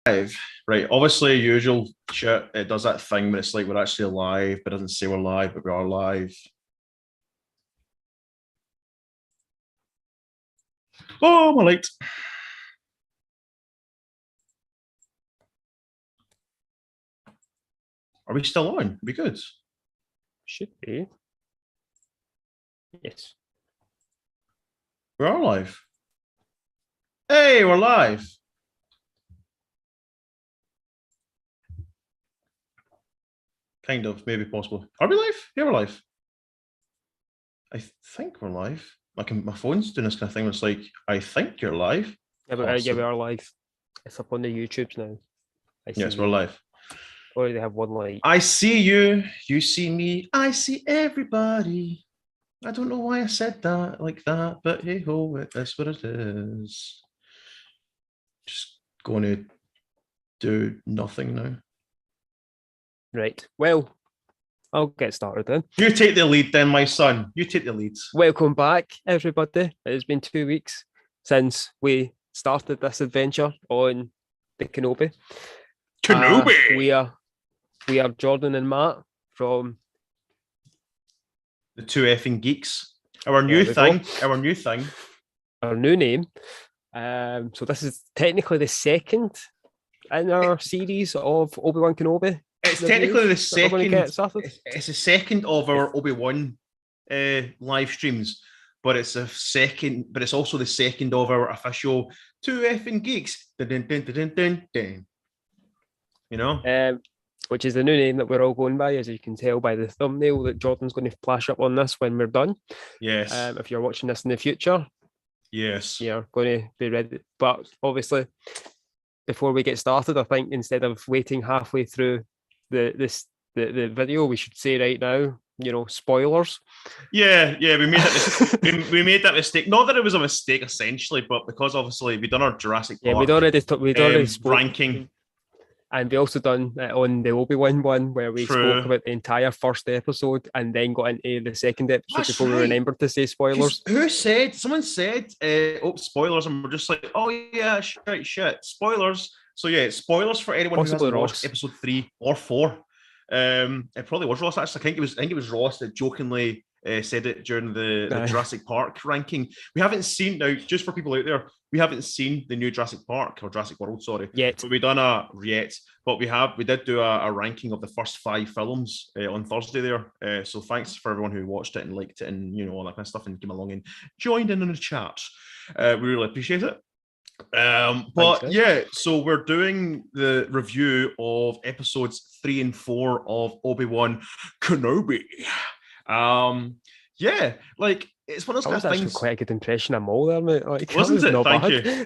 live. Right, obviously, usual shit. It does that thing when it's like we're actually live, but it doesn't say we're live, but we are live. Oh, my light. Are we still on? Are we good? Should be. Yes. We are live. Hey, we're live. Kind of, maybe possible. Are we live? Yeah, we're live. I think we're live. My phone's doing this kind of thing where it's like, I think you're live. Yeah, we are live. It's up on the YouTubes now. Yes, we're live. Already have one light. I see you. You see me. I see everybody. I don't know why I said that like that, but hey ho, that's what it is. Just going to do nothing now. Right. Well, I'll get started then. You take the lead then, my son. You take the leads. Welcome back, everybody. It's been 2 weeks since we started this adventure on the Kenobi. Kenobi! We are Jordan and Matt from the two effing geeks. Our new thing. Our new name. So this is technically the second in our series of Obi Wan Kenobi. It's technically the second. It's the second of our Obi Wan live streams, but it's a second. But it's also the second of our official two effing geeks. Dun, dun, dun, dun, dun. You know, which is the new name that we're all going by, as you can tell by the thumbnail that Jordan's going to flash up on this when we're done. Yes. If you're watching this in the future. Yes. You're going to be ready. But obviously, before we get started, I think instead of waiting halfway through the video, we should say right now, spoilers. Yeah, we made that we made that mistake. Not that it was a mistake essentially, but because obviously we've done our Jurassic Park. Yeah, we'd already spoke, ranking. And we also done it on the Obi Wan one where we spoke about the entire first episode and then got into the second episode before we remembered to say spoilers. Someone said, spoilers, and we're just like, oh yeah, shit, spoilers. So yeah, spoilers for anyone who hasn't watched episode 3 or 4. It probably was Ross. Actually, I think it was Ross that jokingly said it during the Jurassic Park ranking. We haven't seen, now just for people out there, we haven't seen the new Jurassic Park or Jurassic World, sorry. Yet. But we did do a ranking of the first 5 films on Thursday there. So thanks for everyone who watched it and liked it and all that kind of stuff and came along and joined in the chat. We really appreciate it. But yeah, so we're doing the review of episodes 3 and 4 of Obi Wan Kenobi. Yeah, like it's one of those kind of things. Quite a good impression of Maul there, mate. Like, wasn't it? Thank you.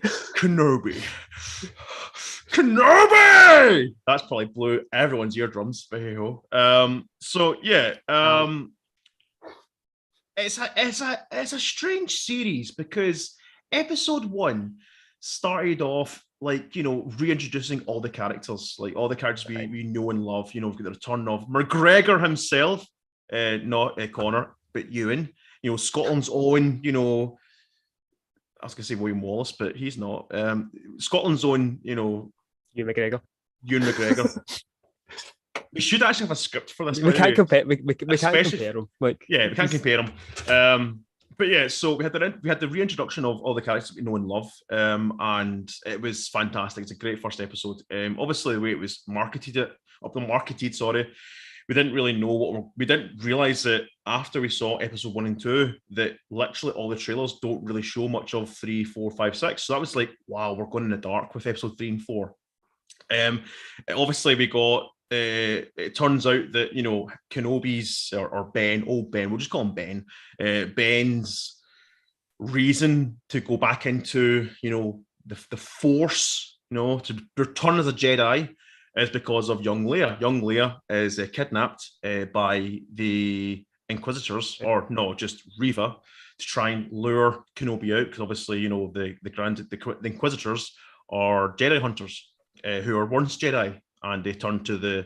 Kenobi. That's probably blew everyone's eardrums. So yeah, it's a strange series because episode 1 started off like reintroducing all the characters, like all the characters we know and love. We've got the return of McGregor himself, not Connor, but Ewan. Scotland's own. I was gonna say William Wallace, but he's not. Scotland's own. Ewan McGregor. We should actually have a script for this. We can't compare. We can't compare them. We can't compare them. But yeah, so we had the reintroduction of all the characters that we know and love, and it was fantastic. It's a great first episode. Obviously, the way it was marketed, we didn't really know we didn't realize that after we saw episode 1 and 2 that literally all the trailers don't really show much of 3, 4, 5, 6. So that was like, wow, we're going in the dark with episode 3 and 4. Obviously, we got. It turns out that Kenobi's or Ben, old Ben, we'll just call him Ben. Ben's reason to go back into the Force, to return as a Jedi, is because of young Leia. Young Leia is kidnapped by the Inquisitors, or no, just Reva, to try and lure Kenobi out. Because obviously, the Inquisitors are Jedi hunters who are once Jedi. And they turned to they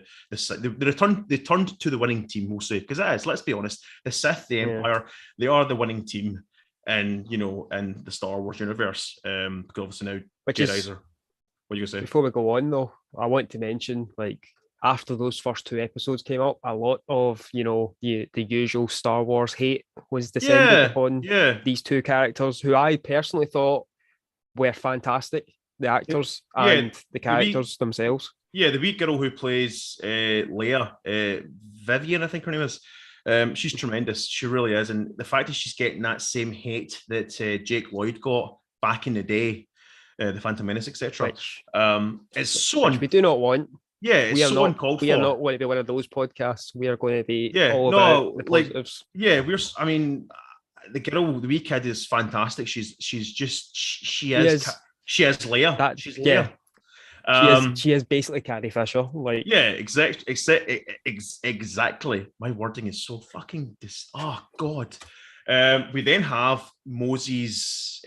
turned to the winning team, we'll say, because it is. Let's be honest, the Sith, the Empire, they are the winning team, in the Star Wars universe. Because obviously now Jedi's are What are you gonna say? Before we go on, though, I want to mention, like, after those first 2 episodes came up, a lot of, the usual Star Wars hate was descended Yeah, upon yeah, these two characters who I personally thought were fantastic, the actors yeah. and the The wee, characters themselves. yeah, the wee girl who plays Leia, Vivian, I think her name is. She's tremendous. She really is, and the fact that she's getting that same hate that Jake Lloyd got back in the day, the Phantom Menace, etc. Which It's so which we do not want. yeah, it's We are so not uncalled we are for. not going to be one of those podcasts. We are going to be Yeah, all about no, the like positives. yeah, I mean, the girl, the wee kid is fantastic. She's just she is she is Leia. That She's yeah, Leia. she is basically Carrie Fisher. Like Yeah, exactly. My wording is so fucking oh god. We then have Mosey's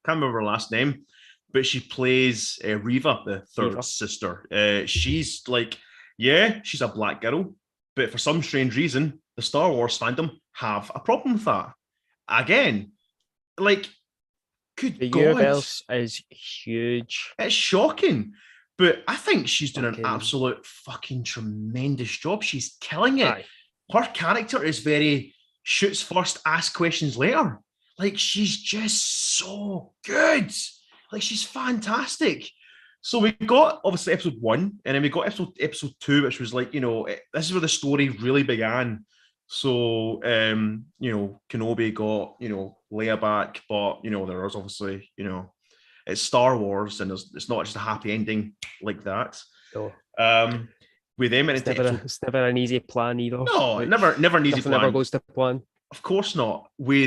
can't remember her last name, but she plays Reva, the third sister. She's like, yeah, she's a black girl, but for some strange reason, the Star Wars fandom have a problem with that. Again, like, good the God, universe is huge. it's shocking. But I think she's doing Fucking an absolute fucking tremendous job. She's killing it. Aye. Her character is very shoots first, ask questions later. Like, she's just so good. Like, she's fantastic. So we got obviously episode 1, and then we got episode 2, which was like, this is where the story really began. So Kenobi got, Leia back, but there was obviously, it's Star Wars, and it's not just a happy ending like that. No. We then went into it's never an easy plan either. No, like, never an easy plan. Never goes to plan. Of course not. We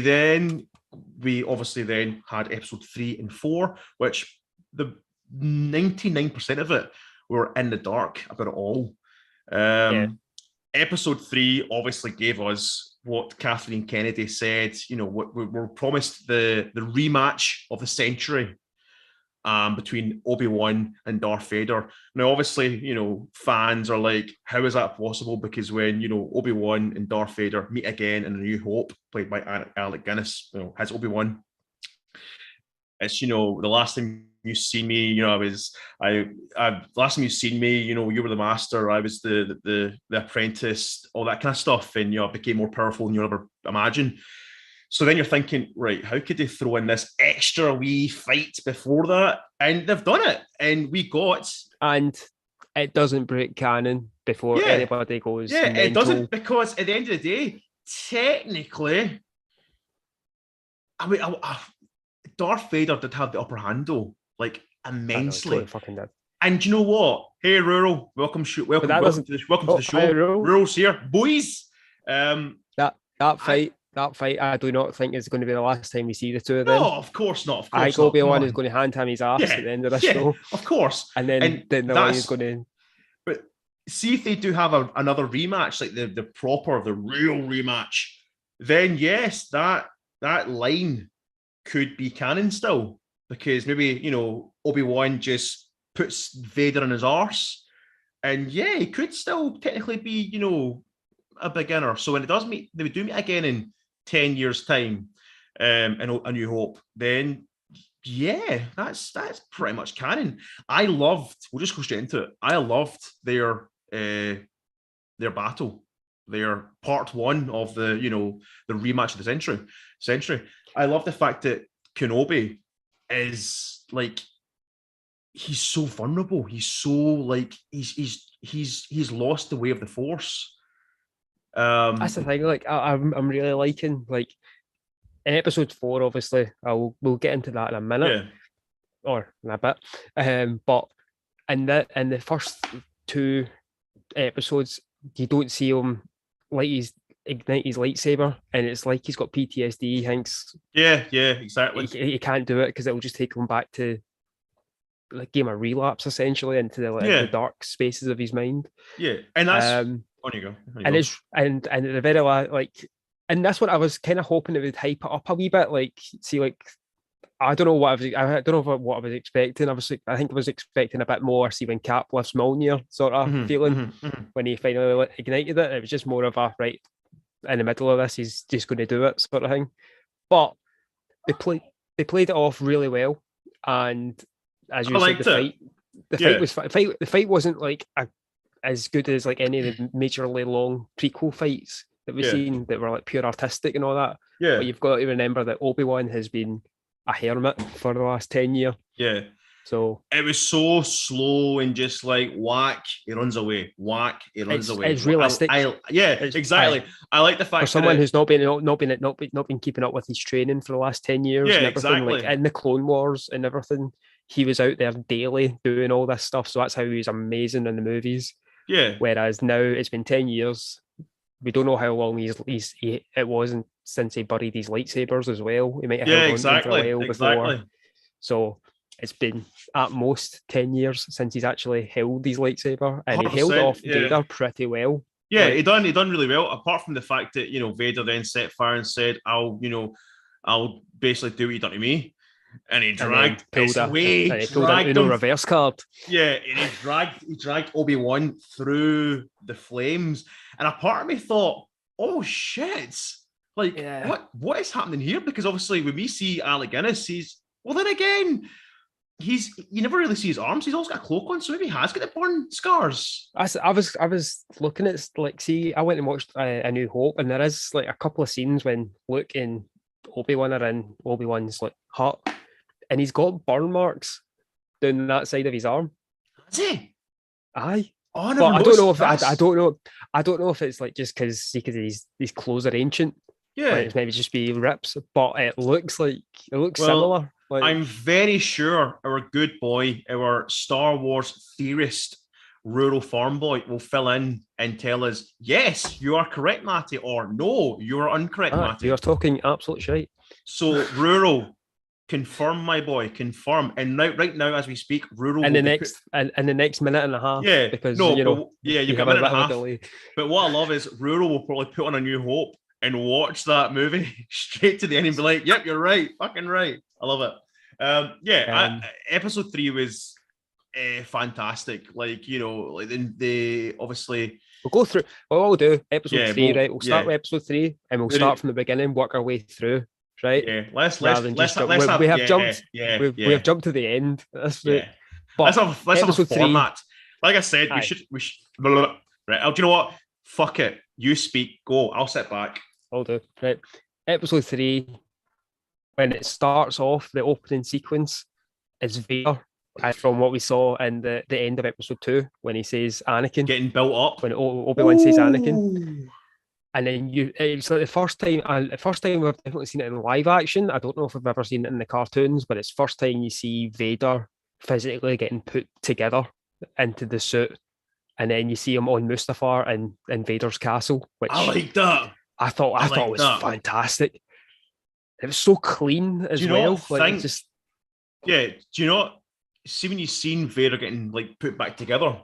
obviously then had episode 3 and 4, which the 99% of it were in the dark about it all. Episode 3 obviously gave us what Kathleen Kennedy said. We're promised the rematch of the century between Obi-Wan and Darth Vader. Now, obviously, fans are like, how is that possible? Because when, Obi-Wan and Darth Vader meet again in A New Hope, played by Alec Guinness, has Obi-Wan. It's, the last time you see me, last time you seen me, you were the master, I was the apprentice, all that kind of stuff. And, I became more powerful than you'll ever imagine. So then you're thinking, right, how could they throw in this extra wee fight before that? And they've done it. And we got... And it doesn't break canon before anybody goes mental. It doesn't, because at the end of the day, technically, Darth Vader did have the upper hand, though, like, immensely. Totally fucking did. And you know what? Hey, Rural, welcome to the show. Rural's here. Boys! That fight, I do not think is going to be the last time we see the two of them. No, of course not. I think Obi-Wan is going to hand him his ass at the end of the show. Of course. And then the line is going to... But see if they do have another rematch, like the real rematch, then yes, that line could be canon still. Because maybe, Obi-Wan just puts Vader in his arse. And yeah, he could still technically be, a beginner. So when they do meet again in 10 years' time, in A New Hope, then yeah, that's pretty much canon. We'll just go straight into it. I loved their battle, their part 1 of the the rematch of the century. I love the fact that Kenobi is like, he's so vulnerable. He's so like he's lost the way of the Force. That's the thing. Like, I'm really liking, like, in episode 4. Obviously, we'll get into that in a minute, or in a bit. But in the first 2 episodes, you don't see him like he's ignite his lightsaber, and it's like he's got PTSD. He thinks, exactly. He can't do it because it'll just take him back to like game of relapse, essentially, into the dark spaces of his mind. Yeah, and that's. On you go. It's and at the very last, like, and that's what I was kind of hoping it would hype it up a wee bit. Like, see, like, I don't know what I don't know what I was expecting. I think I was expecting a bit more. See, when Cap lifts Mjolnir sort of feeling when he finally ignited it. It was just more of a right in the middle of this. He's just going to do it sort of thing. But they played it off really well, and as you said, the fight wasn't like as good as like any of the majorly long prequel fights that we've seen that were like pure artistic and all that. Yeah. But you've got to remember that Obi-Wan has been a hermit for the last 10 years. Yeah. So it was so slow and just like whack, he runs away. Whack, he runs away. It's realistic. Exactly. I like the fact for someone who's not been keeping up with his training for the last 10 years. Yeah, and everything, exactly. Like in the Clone Wars and everything, he was out there daily doing all this stuff. So that's how he was amazing in the movies. Yeah. Whereas now it's been 10 years. We don't know how long it wasn't since he buried his lightsabers as well. He might have held on to them for a while before. So it's been at most 10 years since he's actually held his lightsaber, and he held off Vader pretty well. Yeah, he done really well. Apart from the fact that Vader then set fire and said, "I'll basically do what you done to me," and he dragged him reverse card. Yeah, and he dragged Obi-Wan through the flames, and a part of me thought, "Oh shit! Like what is happening here?" Because obviously when we see Alec Guinness, then again. You never really see his arms. He's always got a cloak on, so maybe he has got the burn scars. I was looking at I went and watched A New Hope, and there is like a couple of scenes when Luke and Obi-Wan are in Obi-Wan's like hut, and he's got burn marks down that side of his arm. Is he? Aye. Oh, no, but I don't know if I don't know if it's like just because these clothes are ancient. Yeah, it's maybe just be rips, but it looks similar. Like, I'm very sure our good boy, our Star Wars theorist, rural farm boy, will fill in and tell us, yes, you are correct, Matty, or no, you are incorrect, Matty. You're talking absolutely right. So, rural, confirm, my boy, confirm. And right now, as we speak, rural. In the next minute and a half. Yeah, because you've got a minute and a half. But what I love is rural will probably put on A New Hope and watch that movie straight to the end and be like, "Yep, you're right, fucking right." I love it. Episode 3 was fantastic. Like they obviously we'll go through. What we'll do episode 3, right? We'll start with episode 3, and we'll start from the beginning, work our way through. Right? Yeah. Let's we have jumped to the end. Let's have a format. 3, like I said, we should. Right. Do you know what? Fuck it. You speak. Go. I'll sit back. I'll do. Right. Episode 3. When it starts off, the opening sequence is Vader, from what we saw in the end of episode 2, when he says Anakin. Getting built up. When Obi-Wan says Anakin. And then it's like the first time we've definitely seen it in live action. I don't know if we've ever seen it in the cartoons, but it's first time you see Vader physically getting put together into the suit. And then you see him on Mustafar in Vader's castle, which I like that. I thought it was fantastic. It was so clean as well. Do you know? See when you've seen Vader getting like put back together,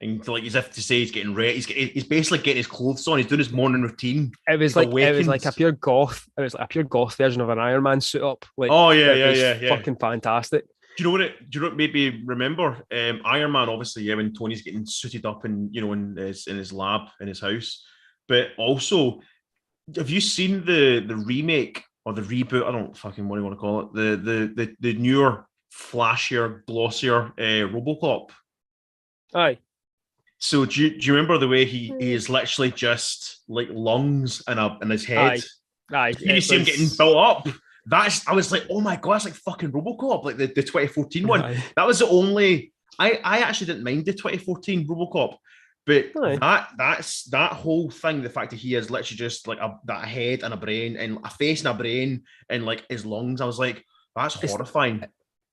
and like as if to say he's getting ready. He's basically getting his clothes on. He's doing his morning routine. It was like a pure goth. It was like a pure goth version of an Iron Man suit up. Like, fucking fantastic. Do you know what made me remember? Iron Man, obviously, when Tony's getting suited up and in his lab in his house, but also, have you seen the remake? Or the reboot, I don't fucking what do you want to call it? The newer, flashier, glossier RoboCop. Aye. So do you remember the way he is literally just like lungs in his head? Aye. You see him getting built up. I was like, oh my god, that's like fucking RoboCop, like the 2014 one. Aye. That was the only. I actually didn't mind the 2014 RoboCop. But that whole thing, the fact that he is literally just like that head and a brain and a face and a brain and like his lungs, I was like, that's horrifying.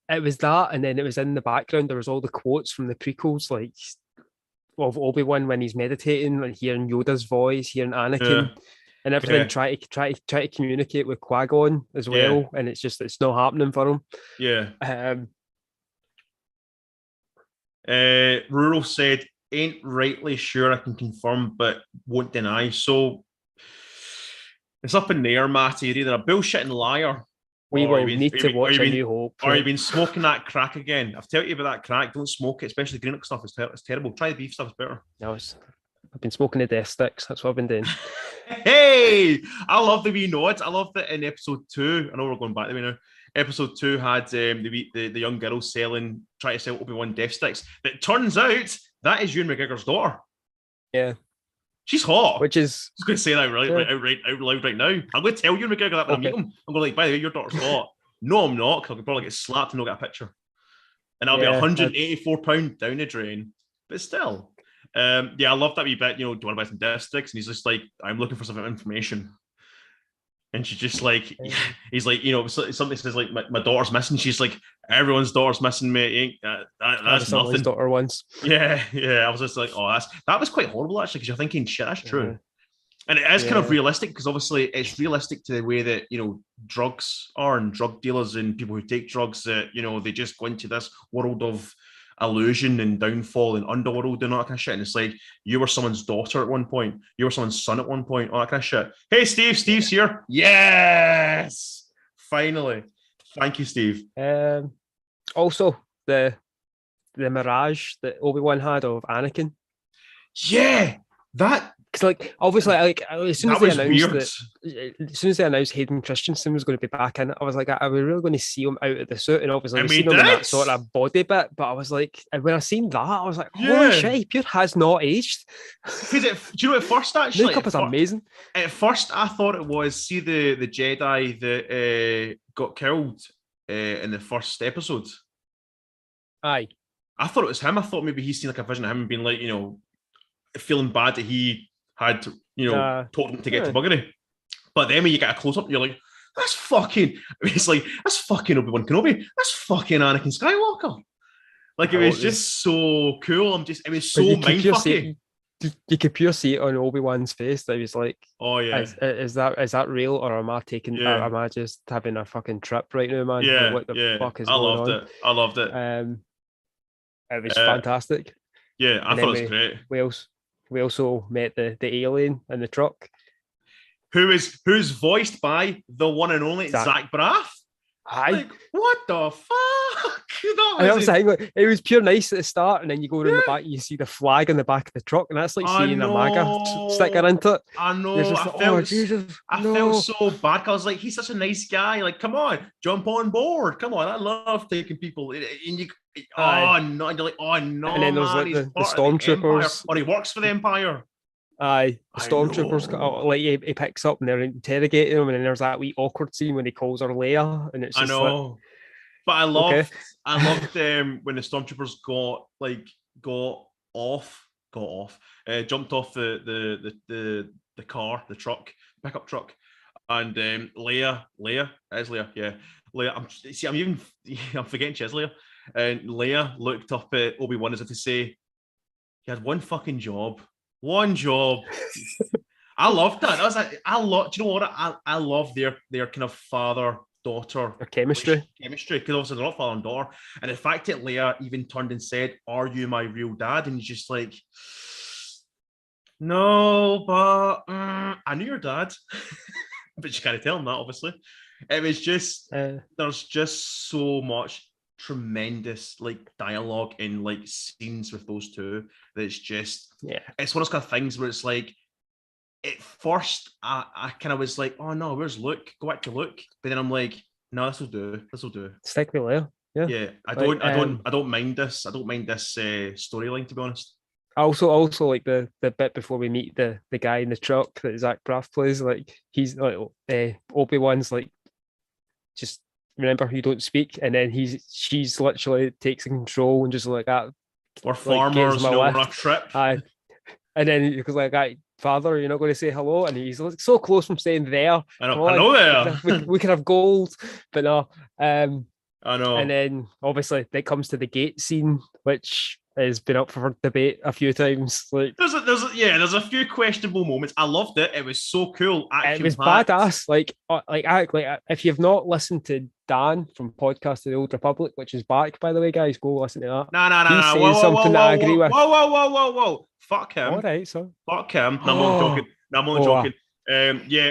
It was that, and then it was in the background. There was all the quotes from the prequels, like of Obi-Wan when he's meditating and hearing Yoda's voice, hearing Anakin and everything. Try to communicate with Qui-Gon as well, and it's not happening for him. Yeah. Rural said, ain't rightly sure I can confirm, but won't deny. So it's up in the air, Matty. You're either a bullshitting liar. We will need to watch A New Hope. Or you've been smoking that crack again. I've told you about that crack. Don't smoke it, especially the green stuff. It's terrible. Try the beef stuff. It's better. No, I've been smoking the death sticks. That's what I've been doing. Hey, I love the wee nods. I love that in episode 2. I know we're going back to me now. Episode 2 had the young girl trying to sell Obi-Wan death sticks. It turns out that is Ewan McGregor's daughter. Yeah. She's hot. Which is... I was going to say that out loud right now. I'm going to tell Ewan McGregor that when I meet him. I'm going by the way, your daughter's hot. No, I'm not, because I could probably get slapped and not get a picture. And that'll be £184 down the drain. But still. I love that wee bit, do you want to buy some death sticks? And he's just like, I'm looking for some information. And she's just like, he's like, something says like, my daughter's missing. She's like, everyone's daughter's missing, mate. That's nothing. His daughter once. Yeah. I was just like, that was quite horrible actually, because you're thinking, shit, that's true. And it is kind of realistic, because obviously it's realistic to the way that, drugs are, and drug dealers and people who take drugs, that, they just go into this world of illusion and downfall and underworld and all that kind of shit. And it's like, you were someone's daughter at one point, you were someone's son at one point, all that kind of shit. Hey, Steve's here. Yes, finally. Thank you, Steve. Also, the mirage that Obi-Wan had of Anakin. Yeah, that. Because, like, obviously, like, as soon as they announced Hayden Christensen was going to be back in, I was like, are we really going to see him out of the suit? And obviously, we've seen him in that sort of body bit. But I was like, when I seen that, I was like, holy shit, he pure has not aged. Because do you know at first actually, makeup is amazing. At first, I thought it was the Jedi that got killed in the first episode. Aye, I thought it was him. I thought maybe he's seen like a vision of him being like, feeling bad that he had, told him to get to Buggery. But then when you get a close up, you're like, that's fucking Obi Wan Kenobi. That's fucking Anakin Skywalker. Like, it was just so cool. It was so mindfucking. You could pure see it on Obi-Wan's face. That he was like, "Oh yeah, is that real, or am I taking? Am I just having a fucking trip right now, man? Yeah, what the fuck is going on?" I loved it. It was fantastic. Yeah, I thought it was great. We also met the alien in the truck, who's voiced by the one and only Zach Braff. Aye. Like, what the fuck? I was saying, like, it was pure nice at the start, and then you go around the back, you see the flag in the back of the truck, and that's like seeing a MAGA sticker into it. I know. I felt so bad. I was like, he's such a nice guy. Like, come on, jump on board. Come on, I love taking people. And you, no, and you're like, oh no. And then there's like the stormtroopers, or he works for the Empire. Aye, the stormtroopers, like he picks up and they're interrogating him, and then there's that wee awkward scene when he calls her Leia, and it's just like, but I loved when the stormtroopers jumped off the car, the truck, pickup truck, and Leia, yeah, Leia. I'm forgetting she is Leia, and Leia looked up at Obi-Wan as if to say, he had one fucking job. One job. I loved that. Do you know what? I love their kind of father-daughter chemistry. Because obviously they're not father and daughter. And the fact that Leia even turned and said, "Are you my real dad?" And he's just like, no, but I knew your dad. But you can't tell him that, obviously. It was just there's just so much tremendous dialogue in scenes with those two that's just it's one of those kind of things where it's like at first I kind of was like, oh no, where's Luke? Go back to Luke. But then I'm like, no, this will do. Stick with Leia. Yeah. I don't mind this. I don't mind this storyline, to be honest. I also like the bit before we meet the guy in the truck that Zach Braff plays. Like, he's like Obi-Wan's like, just remember, you don't speak, and then she's literally takes control and just like that. We're farmers, we're on a trip. And then he goes like, "Father, you're not going to say hello?" And he's like, so close from saying there. I know, hello there. We could have gold, but no. I know. And then obviously it comes to the gate scene, which has been up for debate a few times. Like, there's a few questionable moments. I loved it. It was so cool. It was badass. Like if you've not listened to Dan from Podcast of the Old Republic, which is back, by the way, guys, go listen to that. No. He's saying something that I agree with. Whoa. Fuck him. All right, so. Fuck him. No, I'm only joking.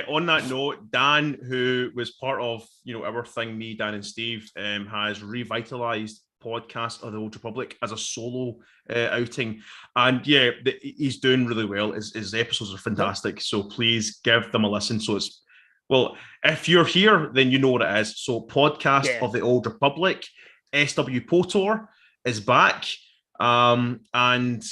On that note, Dan, who was part of our thing, me, Dan, and Steve, has revitalized Podcast of the Old Republic as a solo outing, and he's doing really well. His episodes are fantastic, so please give them a listen. So it's Well, if you're here, then you know what it is. So, Podcast of the Old Republic, SW Potor is back. And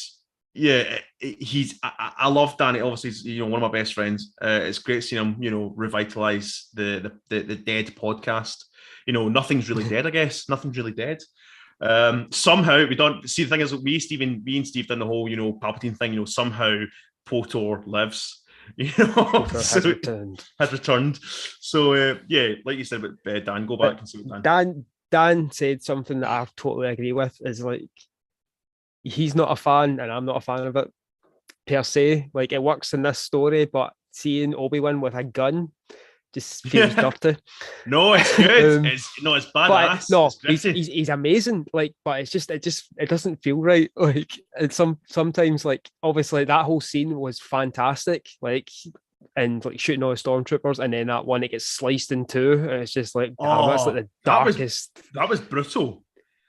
yeah, I love Danny. Obviously, he's one of my best friends. It's great seeing him, revitalize the dead podcast. Nothing's really dead, I guess. Nothing's really dead. Somehow we don't see the thing is me and Steve done the whole Palpatine thing. Somehow Potor lives. Has returned. So like you said about Dan, go back and see what Dan said something that I totally agree with. Is like he's not a fan, and I'm not a fan of it per se. Like it works in this story, but seeing Obi-Wan with a gun just feels dirty. No, it's good. It's badass. No, he's amazing. Like, but it doesn't feel right. Like, it's sometimes like obviously that whole scene was fantastic. Like, and like shooting all the stormtroopers, and then that one it gets sliced in two, and it's just like, that's like the darkest. That was brutal.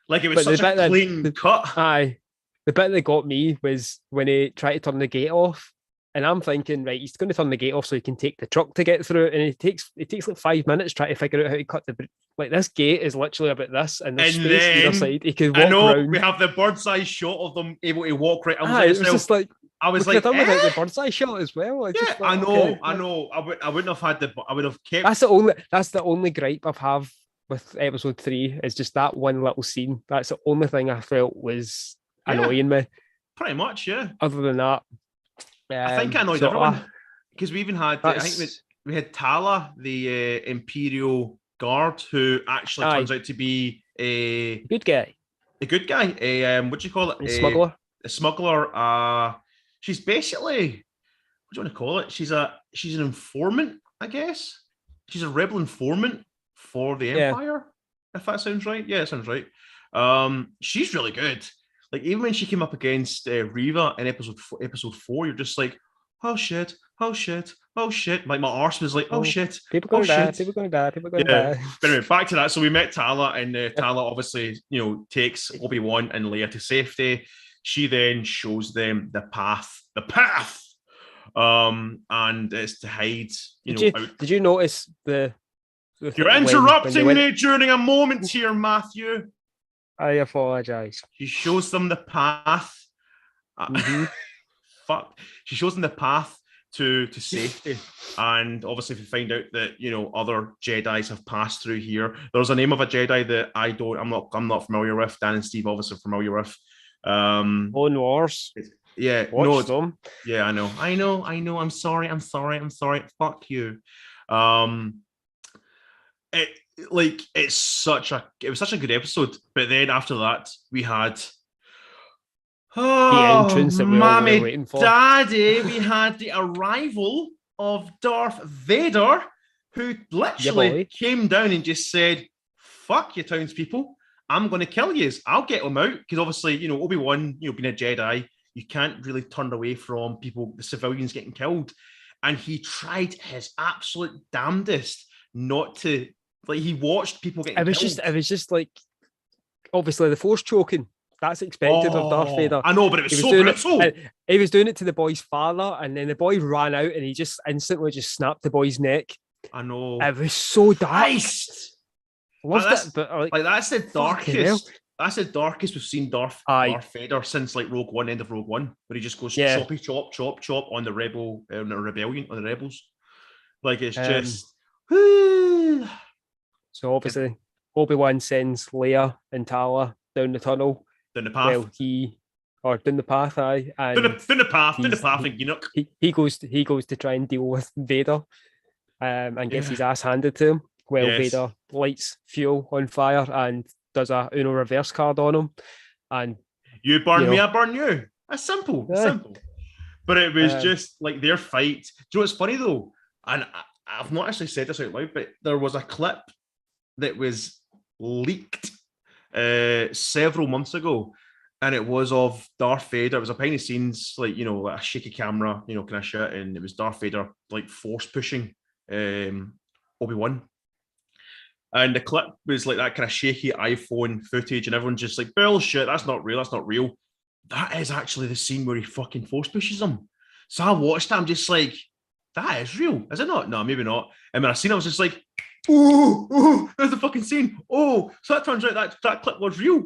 Like it was such a clean cut. Aye, the bit that got me was when he tried to turn the gate off. And I'm thinking, right, he's going to turn the gate off so he can take the truck to get through. And it takes like 5 minutes trying to figure out how to cut like this gate is literally about this, and there's space either side. He could walk around. We have the bird's eye shot of them able to walk right. It was just like I was like, done without the bird's eye shot as well. I know. I wouldn't have had I would have kept. That's the only gripe I have with episode 3 is just that one little scene. That's the only thing I felt was annoying me. Pretty much, yeah. Other than that. I think I annoyed everyone because we even had I think we had Tala, the Imperial Guard, who actually turns out to be a good guy. A good guy. What do you call it? A smuggler. A smuggler. She's basically, what do you want to call it? She's an informant, I guess. She's a rebel informant for the Empire. If that sounds right. Yeah, it sounds right. She's really good. Like, even when she came up against Reva in episode 4, you're just like, oh shit. Like, my arse was like, oh shit. People going to die. But anyway, back to that. So we met Tala, and Tala obviously, takes Obi-Wan and Leia to safety. She then shows them the path. And it's to hide, Did you notice the You're interrupting me during a moment here, Matthew. I apologize. She shows them the path. She shows them the path to safety, and obviously, if you find out that other Jedi's have passed through here, there's a name of a Jedi that I'm not familiar with. Dan and Steve obviously are familiar with. Clone Wars. Yeah, watch them. Yeah, I know. I'm sorry. Fuck you. It was such a good episode, but then after that we had the entrance that we all were waiting for. Daddy, we had the arrival of Darth Vader, who literally came down and just said, "Fuck you, townspeople! I'm going to kill you. I'll get them out." Because obviously, Obi-Wan, being a Jedi, you can't really turn away from people, the civilians getting killed, and he tried his absolute damnedest not to. Like, he watched people get killed. It was just like, obviously the Force choking. That's expected of Darth Vader. I know, but it was so brutal. He was doing it to the boy's father, and then the boy ran out, and he just instantly just snapped the boy's neck. I know. It was so dark. That's the darkest. That's the darkest we've seen Darth Vader since like Rogue One, end of Rogue One, where he just goes choppy chop on the rebellion, on the rebels. Like, it's just. So obviously, Obi-Wan sends Leia and Tala down the tunnel. Down the path. Down the path, aye. And down the path, and Enoch. He goes to try and deal with Vader, and gets his ass handed to him. Vader lights fuel on fire and does a Uno reverse card on him. And you burn me, I burn you. That's simple. Simple. But it was just like their fight. Do you know what's funny though? And I've not actually said this out loud, but there was a clip that was leaked several months ago, and it was of Darth Vader. It was a behind the scenes, like a shaky camera, kind of shit, and it was Darth Vader like force pushing Obi-Wan. And the clip was like that kind of shaky iPhone footage, and everyone's just like, bullshit, that's not real. That is actually the scene where he fucking force pushes him. So I watched that, I'm just like, that is real, is it not? No, maybe not. And when I seen it, I was just like, oh, there's the fucking scene. Oh, so that turns out that clip was real.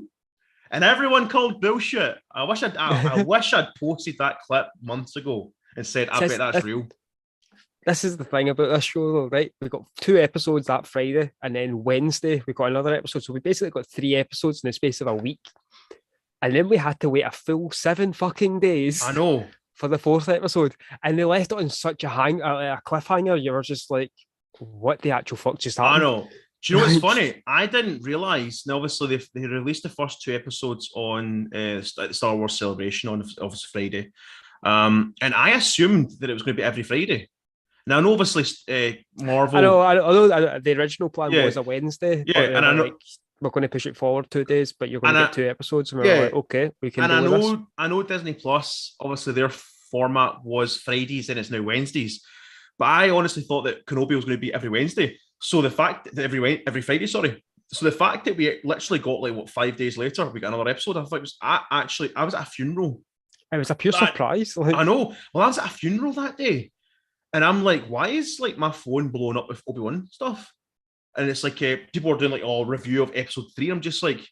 And everyone called bullshit. I wish I'd posted that clip months ago and said, I bet that's real. This is the thing about this show, though, right? We got 2 episodes that Friday, and then Wednesday we got another episode. So we basically got 3 episodes in the space of a week. And then we had to wait a full 7 fucking days. I know. For the 4th episode. And they left it on such a cliffhanger. You were just like, what the actual fuck just happened? I know. Do you know what's funny? I didn't realise. Now, obviously, they released the first 2 episodes on Star Wars Celebration on obviously Friday, and I assumed that it was going to be every Friday. Now, and obviously, Marvel. I know. The original plan was a Wednesday. Yeah, and I know. Like, we're going to push it forward 2 days, but you're going to get 2 episodes. And we're like, okay, we can. And I know Disney Plus. Obviously, their format was Fridays, and it's now Wednesdays. But I honestly thought that Kenobi was going to be every Wednesday. So the fact that every Friday, sorry. So the fact that we literally got 5 days later, we got another episode. I thought it was I was at a funeral. It was a pure surprise. I know. Well, I was at a funeral that day, and I'm like, why is my phone blowing up with Obi Wan stuff? And it's like people are doing review of episode 3. I'm just like,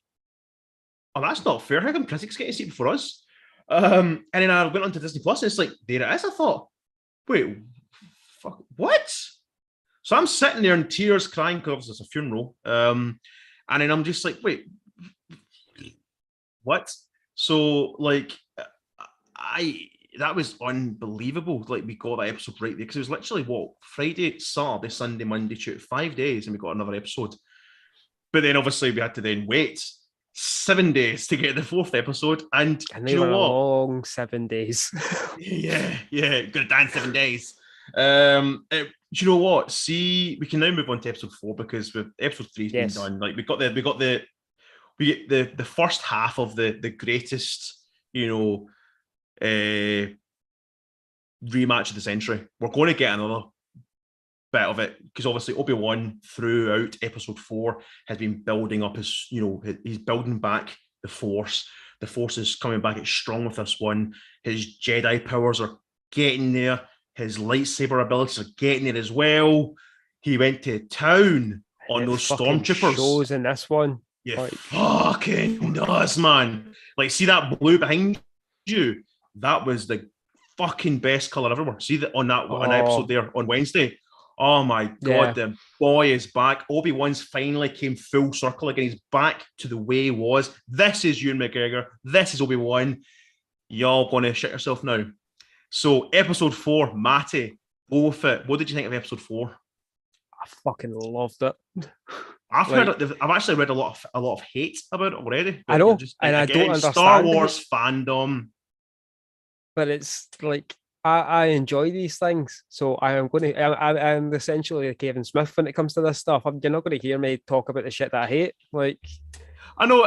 oh, that's not fair. How come critics get to see it before us? And then I went onto Disney Plus, and it's like, there it is. I thought, wait, fuck, what? So I'm sitting there in tears, crying because it's a funeral. And then I'm just like, wait, what? So that was unbelievable. We got that episode right there because it was literally Friday, Saturday, Sunday, Monday, Tuesday, 5 days, and we got another episode. But then obviously we had to then wait 7 days to get the 4th episode, and they were long 7 days. yeah, good dance 7 days. Do you know what? See, we can now move on to episode 4 because with episode 3's been done. We get the first half of the greatest, rematch of the century. We're going to get another bit of it because obviously Obi-Wan throughout episode 4 has been building up his, he's building back the Force. The Force is coming back. It's strong with this one. His Jedi powers are getting there. His lightsaber abilities are getting there as well. He went to town on those stormtroopers. Shows in this one. Yeah, fucking does, man. See that blue behind you? That was the fucking best color ever. See that on an episode there on Wednesday. Oh my god, the boy is back. Obi-Wan's finally came full circle again. He's back to the way he was. This is Ewan McGregor. This is Obi-Wan. Y'all gonna shit yourself now. So episode 4, Matty, Boba Fett. What did you think of episode 4? I fucking loved it. I've actually read a lot of hate about it already. I know, and I don't understand Star Wars fandom. But it's I enjoy these things, so I'm essentially Kevin Smith when it comes to this stuff. You're not going to hear me talk about the shit that I hate. I know,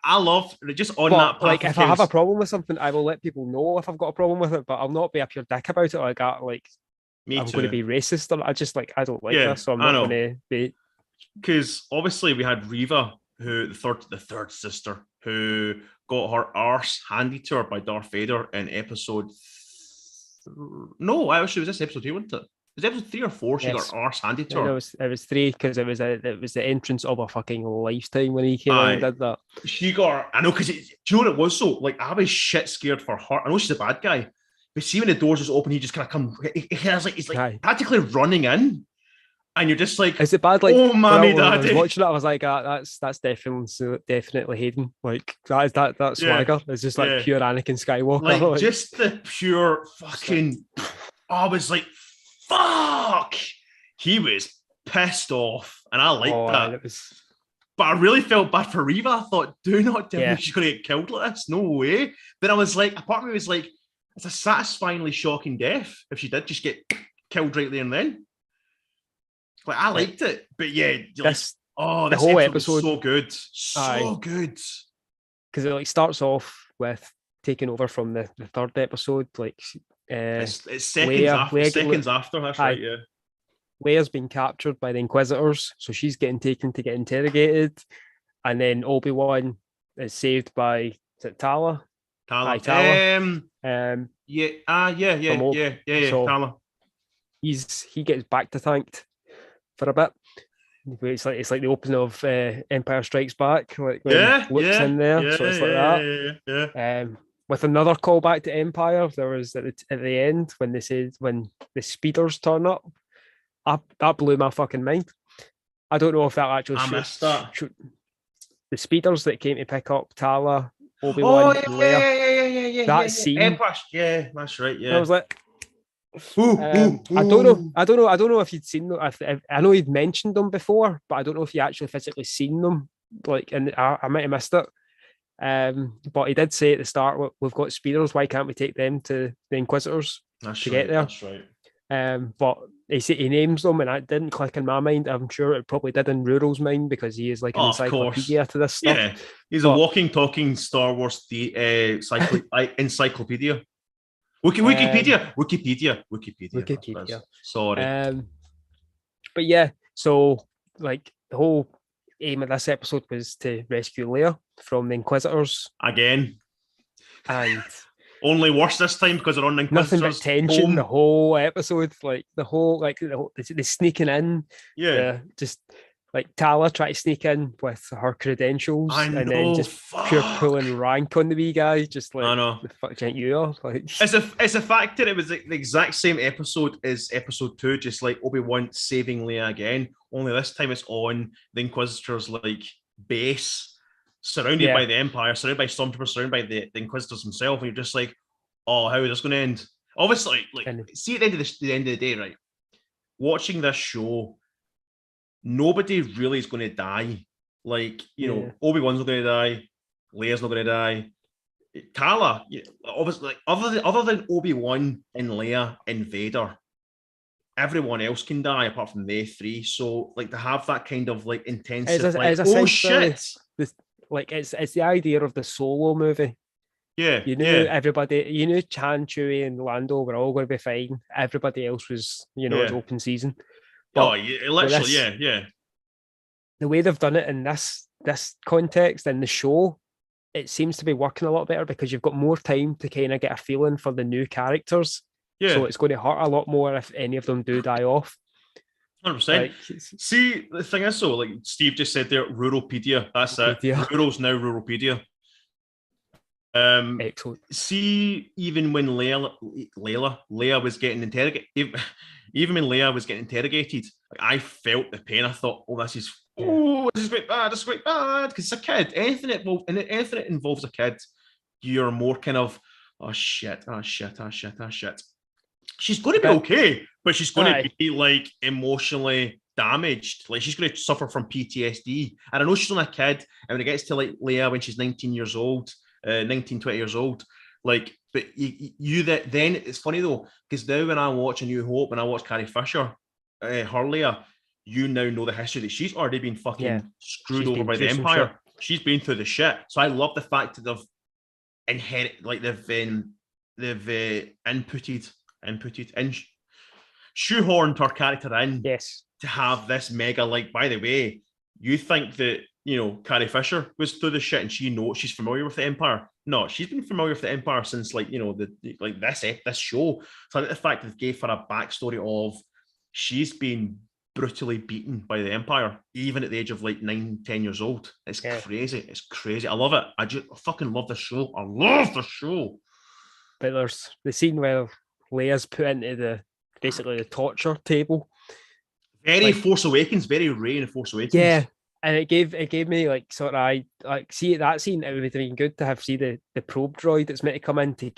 I love just on that path. If I have a problem with something, I will let people know if I've got a problem with it, but I'll not be a pure dick about it. I'm going to be racist, or I don't like this, so I'm not going to be. Because obviously we had Reva, who the third sister, who got her arse handed to her by Darth Vader in episode. No, actually, was this episode 3, wasn't it? Was it episode 3 or 4? She got her arse handed to her. It was 3 because it was the entrance of a fucking lifetime when he came in and did that. She got her. I know, because do you know what it was? So I was shit scared for her. I know she's a bad guy, but see when the doors just open, he just kind of come. He's practically running in. And you're just like, is it bad? Oh, mommy, daddy. I was watching it, I was like, that's definitely Hayden. That swagger. It's just pure Anakin Skywalker. Just the pure fucking. I was like, fuck. He was pissed off, and I liked that. But I really felt bad for Reva. I thought, do not tell me she's going to get killed like this. No way. Then I was like, a part of me was like, it's a satisfyingly shocking death if she did just get killed right there and then. I liked it, but this whole episode was so good, because it starts off with taking over from the third episode. It's seconds after. That's right. Yeah, Leia's been captured by the Inquisitors, so she's getting taken to get interrogated, and then Obi-Wan is saved by, is it Tala? Tala. Tala. Yeah. So, Tala. he gets back to tanked for a bit. It's like the opening of Empire Strikes Back, like when Luke's in there. So it's like that. With another callback to Empire, there was at the end when they said when the speeders turn up. That blew my fucking mind. I don't know if that actually missed that. The speeders that came to pick up Tala, Obi Wan, and Leia. Yeah. That scene. Empire, yeah, that's right. Yeah. I was like, I don't know if you'd seen them. I know he'd mentioned them before, but I don't know if you actually physically seen them. Like, and I might have missed it. But he did say at the start, we've got speeders. Why can't we take them to the Inquisitors get there? That's right. But he names them, and that didn't click in my mind. I'm sure it probably did in Rural's mind because he is like an encyclopedia to this stuff. Yeah, he's a walking, talking Star Wars encyclopedia. Wikipedia. Sorry. But yeah, so like the whole aim of this episode was to rescue Leia from the Inquisitors again, and only worse this time because they're on the Inquisitors. Nothing but tension the whole episode, like the sneaking in, just like Tala trying to sneak in with her credentials then just pure pulling rank on the wee guy, just like, I know. The fuck can't you are? Like, it's a fact that it was the exact same episode as episode 2, just like Obi-Wan saving Leia again, only this time it's on the Inquisitors like base, surrounded by the Empire, surrounded by Stormtroopers, surrounded by the Inquisitors themselves, and you're just like, oh, how is this going to end? Obviously, see at the end of the day, right? Watching this show, nobody really is going to die. Like, Obi-Wan's not going to die. Leia's not going to die. Tala, obviously, like, other than Obi-Wan and Leia and Vader, everyone else can die apart from they three. So, like, to have that kind of like intensive, oh shit! It's the idea of the Solo movie. Yeah, everybody. You knew Chan, Chewie, and Lando were all going to be fine. Everybody else was, it's open season. But literally. The way they've done it in this context in the show, it seems to be working a lot better because you've got more time to kind of get a feeling for the new characters. Yeah. So it's going to hurt a lot more if any of them do die off. 100%. See, the thing is, so like Steve just said there, Ruralpedia. That's it. Rural's now Ruralpedia. Excellent. See, even when Leia was getting interrogated, even when Leia was getting interrogated, like, I felt the pain. I thought, this is quite bad. This is quite bad because it's a kid. Anything that involves a kid, you're more kind of, oh shit. She's going to be okay, but she's going to be like emotionally damaged. Like she's going to suffer from PTSD. And I know she's only a kid, and when it gets to like Leia when she's 19 years old, 19, 20 years old, like, but then it's funny though, because now when I watch A New Hope and I watch Carrie Fisher, her Leia, you now know the history that she's already been fucking screwed over by the Empire. She's been through the shit. So I love the fact that they've inputted and shoehorned her character in to have this mega, like, by the way, you think that, Carrie Fisher was through the shit and she's familiar with the Empire. No, she's been familiar with the Empire since this show. So the fact that they gave her a backstory of she's been brutally beaten by the Empire, even at the age of like 9, 10 years old. It's crazy. It's crazy. I love it. I fucking love the show. I love the show. But there's the scene where Leia's put into basically the torture table. Very Force Awakens, very Rey in Force Awakens. Yeah. And it gave me like sort of see that scene. It would have been good to have the probe droid that's meant to come in to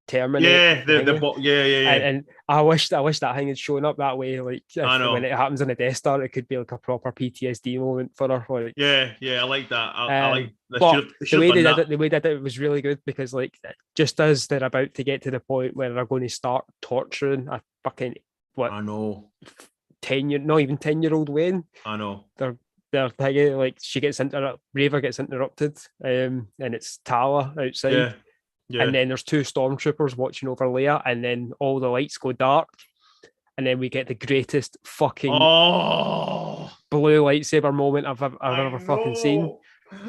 terminate. And I wish that thing had shown up that way. Like when it happens on the Death Star, it could be like a proper PTSD moment for her. Like, I like that. I like. The way they did it was really good because like just as they're about to get to the point where they're going to start torturing a fucking 10-year-old Wayne. I know. They're thinking like Raver gets interrupted, and it's Tala outside. And then there's 2 stormtroopers watching over Leia, and then all the lights go dark, and then we get the greatest fucking blue lightsaber moment I've ever fucking seen.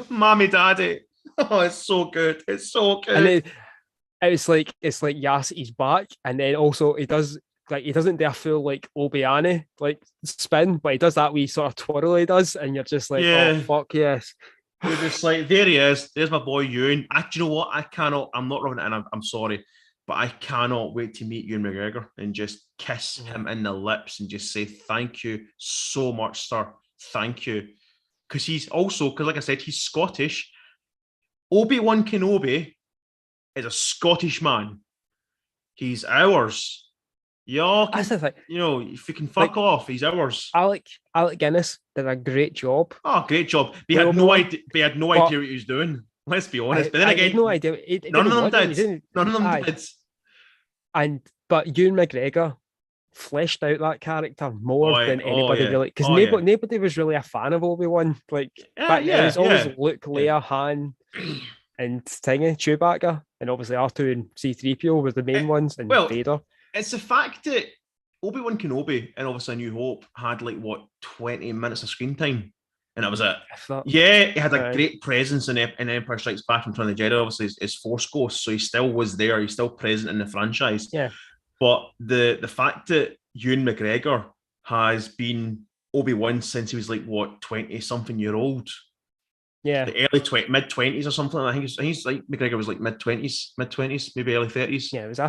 Mommy, daddy. Oh, it's so good. It's so good. And it's like yes, he's back, and then also he does like he doesn't do a full like Obi-Wan like spin, but he does that wee sort of twirl he does, and you're just like, oh fuck yes. You're just like, there he is. There's my boy Ewan. Do you know what? I'm not rubbing it in. I'm sorry, but I cannot wait to meet Ewan McGregor and just kiss him in the lips and just say thank you so much, sir. Thank you. Because like I said, he's Scottish. Obi Wan Kenobi is a Scottish man. He's ours. Yeah, that's the thing. You know, if you can fuck off, he's ours. Alec Guinness did a great job. Oh, great job. But he had no idea what he was doing. Let's be honest. But then again, had no idea. None of them did. None of them did. But Ewan McGregor fleshed out that character more than anybody really, because nobody was really a fan of Obi-Wan. Like it was always Luke, Leia, Han, and Chewbacca, and obviously R2 and C-3PO were the main ones, and Vader. It's the fact that Obi Wan Kenobi and obviously A New Hope had 20 minutes of screen time, and that was it. He had a great presence in Empire Strikes Back and Return of the Jedi. Obviously, his Force Ghost, so he still was there. He's still present in the franchise. Yeah. But the fact that Ewan McGregor has been Obi-Wan since he was 20-something-year-old. Yeah. The early mid-20s or something. I think he's McGregor was mid-20s, maybe early 30s. Yeah, I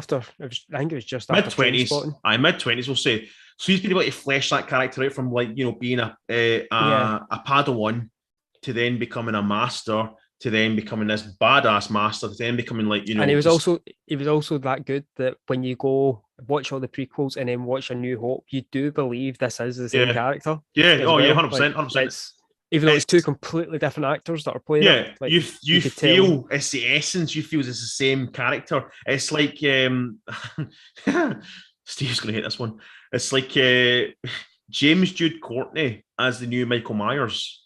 think it was just mid-20s. Mid-20s, we'll say. So he's been able to flesh that character out from being a Padawan to then becoming a master, to then becoming this badass master, to then becoming And he was also that good that when you go watch all the prequels and then watch A New Hope, you do believe this is the same character. Yeah, 100%. Even though it's two completely different actors that are playing it. You feel it's the essence. You feel it's the same character. It's like Steve's gonna hate this one. It's like James Jude Courtney as the new Michael Myers.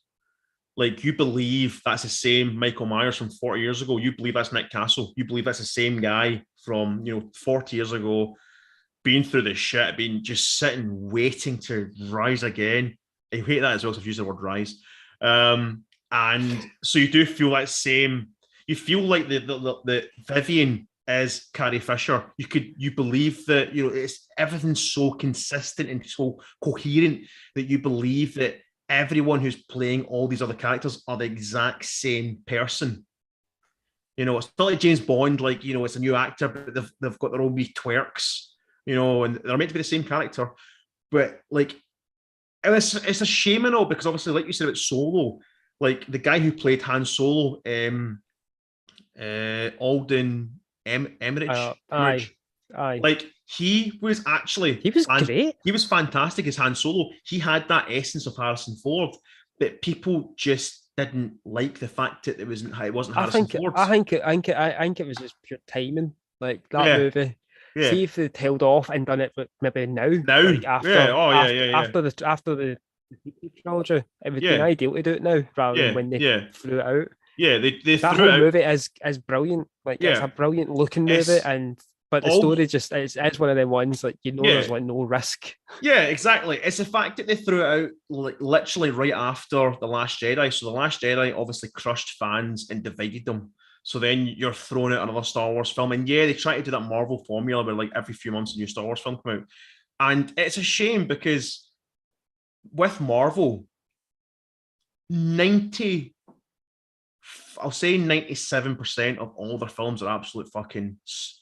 You believe that's the same Michael Myers from 40 years ago. You believe that's Nick Castle. You believe that's the same guy from 40 years ago, being through the shit, being just sitting waiting to rise again. I hate that as well because I've used the word rise. And so you do feel that same. You feel like the Vivian is Carrie Fisher. You believe that it's everything's so consistent and so coherent that you believe that everyone who's playing all these other characters are the exact same person. It's not like James Bond. It's a new actor, but they've got their own wee twerks. And they're meant to be the same character, but and it's a shame and all, because obviously, like you said about Solo, the guy who played Han Solo, Alden Emmerich. He was great. He was fantastic as Han Solo. He had that essence of Harrison Ford, but people just didn't like the fact that it wasn't Harrison Ford. I think it was just pure timing. That movie. Yeah. See if they'd held off and done it maybe now. After the trilogy, it would be ideal to do it now rather than when they threw it out. Yeah, they that threw whole it movie is brilliant. It's a brilliant looking movie, but the story just it's one of them ones there's no risk. Yeah, exactly. It's the fact that they threw it out literally right after The Last Jedi. So The Last Jedi obviously crushed fans and divided them. So then you're throwing out another Star Wars film. And they try to do that Marvel formula where every few months a new Star Wars film come out. And it's a shame because with Marvel, 97% of all their films are absolute fucking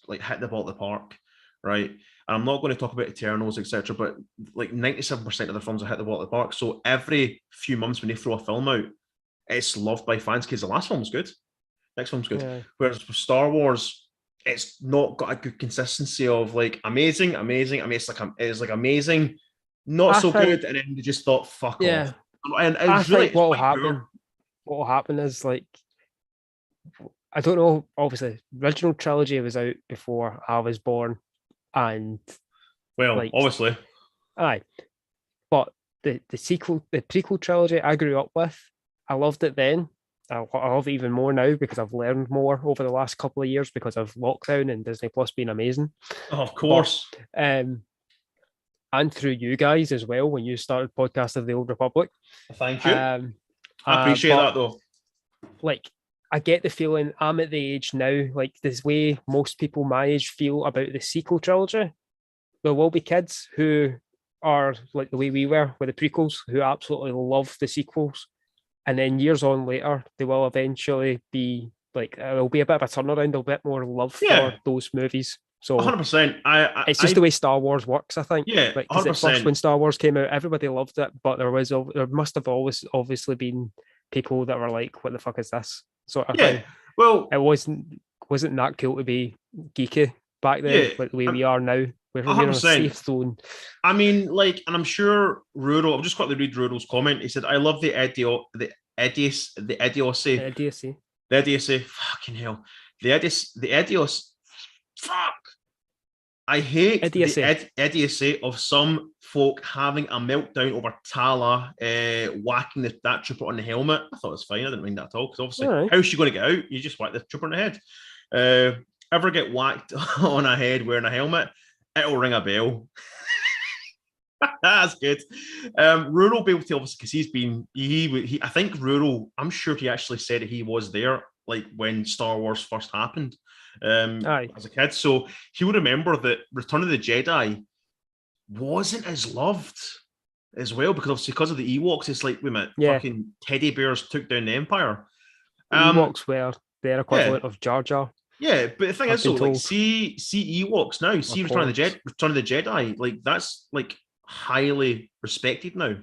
hit the ball at the park, right? And I'm not going to talk about Eternals, etc., but 97% of their films are hit the ball at the park. So every few months when they throw a film out, it's loved by fans because the last film was good. Next film's good. Yeah. Whereas with Star Wars, it's not got a good consistency of amazing. I mean, it's amazing, not so good, and then they just thought fuck off. And I think what will happen is I don't know. Obviously, the original trilogy was out before I was born, and obviously, but the prequel trilogy I grew up with, I loved it then. I love it even more now because I've learned more over the last couple of years because of lockdown and Disney Plus being amazing. Oh, of course. And through you guys as well when you started Podcast of the Old Republic. Thank you. I appreciate that though. I get the feeling I'm at the age now, this way most people my age feel about the sequel trilogy. there will be kids who are like the way we were with the prequels, who absolutely love the sequels, and then years on later, they will eventually be like there'll be a bit of a turnaround, a bit more love for those movies. So 100%. It's just the way Star Wars works, I think. Yeah, like because at first when Star Wars came out, everybody loved it, but there must have always obviously been people that were like, "What the fuck is this?" sort of thing. Well, it wasn't that cool to be geeky back then, like the way we are now. We're on a safe zone. I mean, like, and I'm sure Rural. I've just got to read Rural's comment. He said, "I love the idiocy. Fucking hell, the idiocy. Fuck. I hate the idiocy of some folk having a meltdown over Tala whacking that trooper on the helmet. I thought it was fine. I didn't mind that at all because obviously, how's she going to get out? You just whack the trooper on the head. Ever get whacked on a head wearing a helmet? It'll ring a bell." That's good. Rural be able to obviously because he's been he. I think Rural. I'm sure he actually said that he was there like when Star Wars first happened. As a kid, so he would remember that Return of the Jedi wasn't as loved as well because of the Ewoks. It's like, wait a minute, fucking teddy bears took down the Empire. Ewoks were their equivalent of Jar Jar. Yeah, but the thing is, though, like, see Ewoks now, see Return of the Jedi, like that's like highly respected now.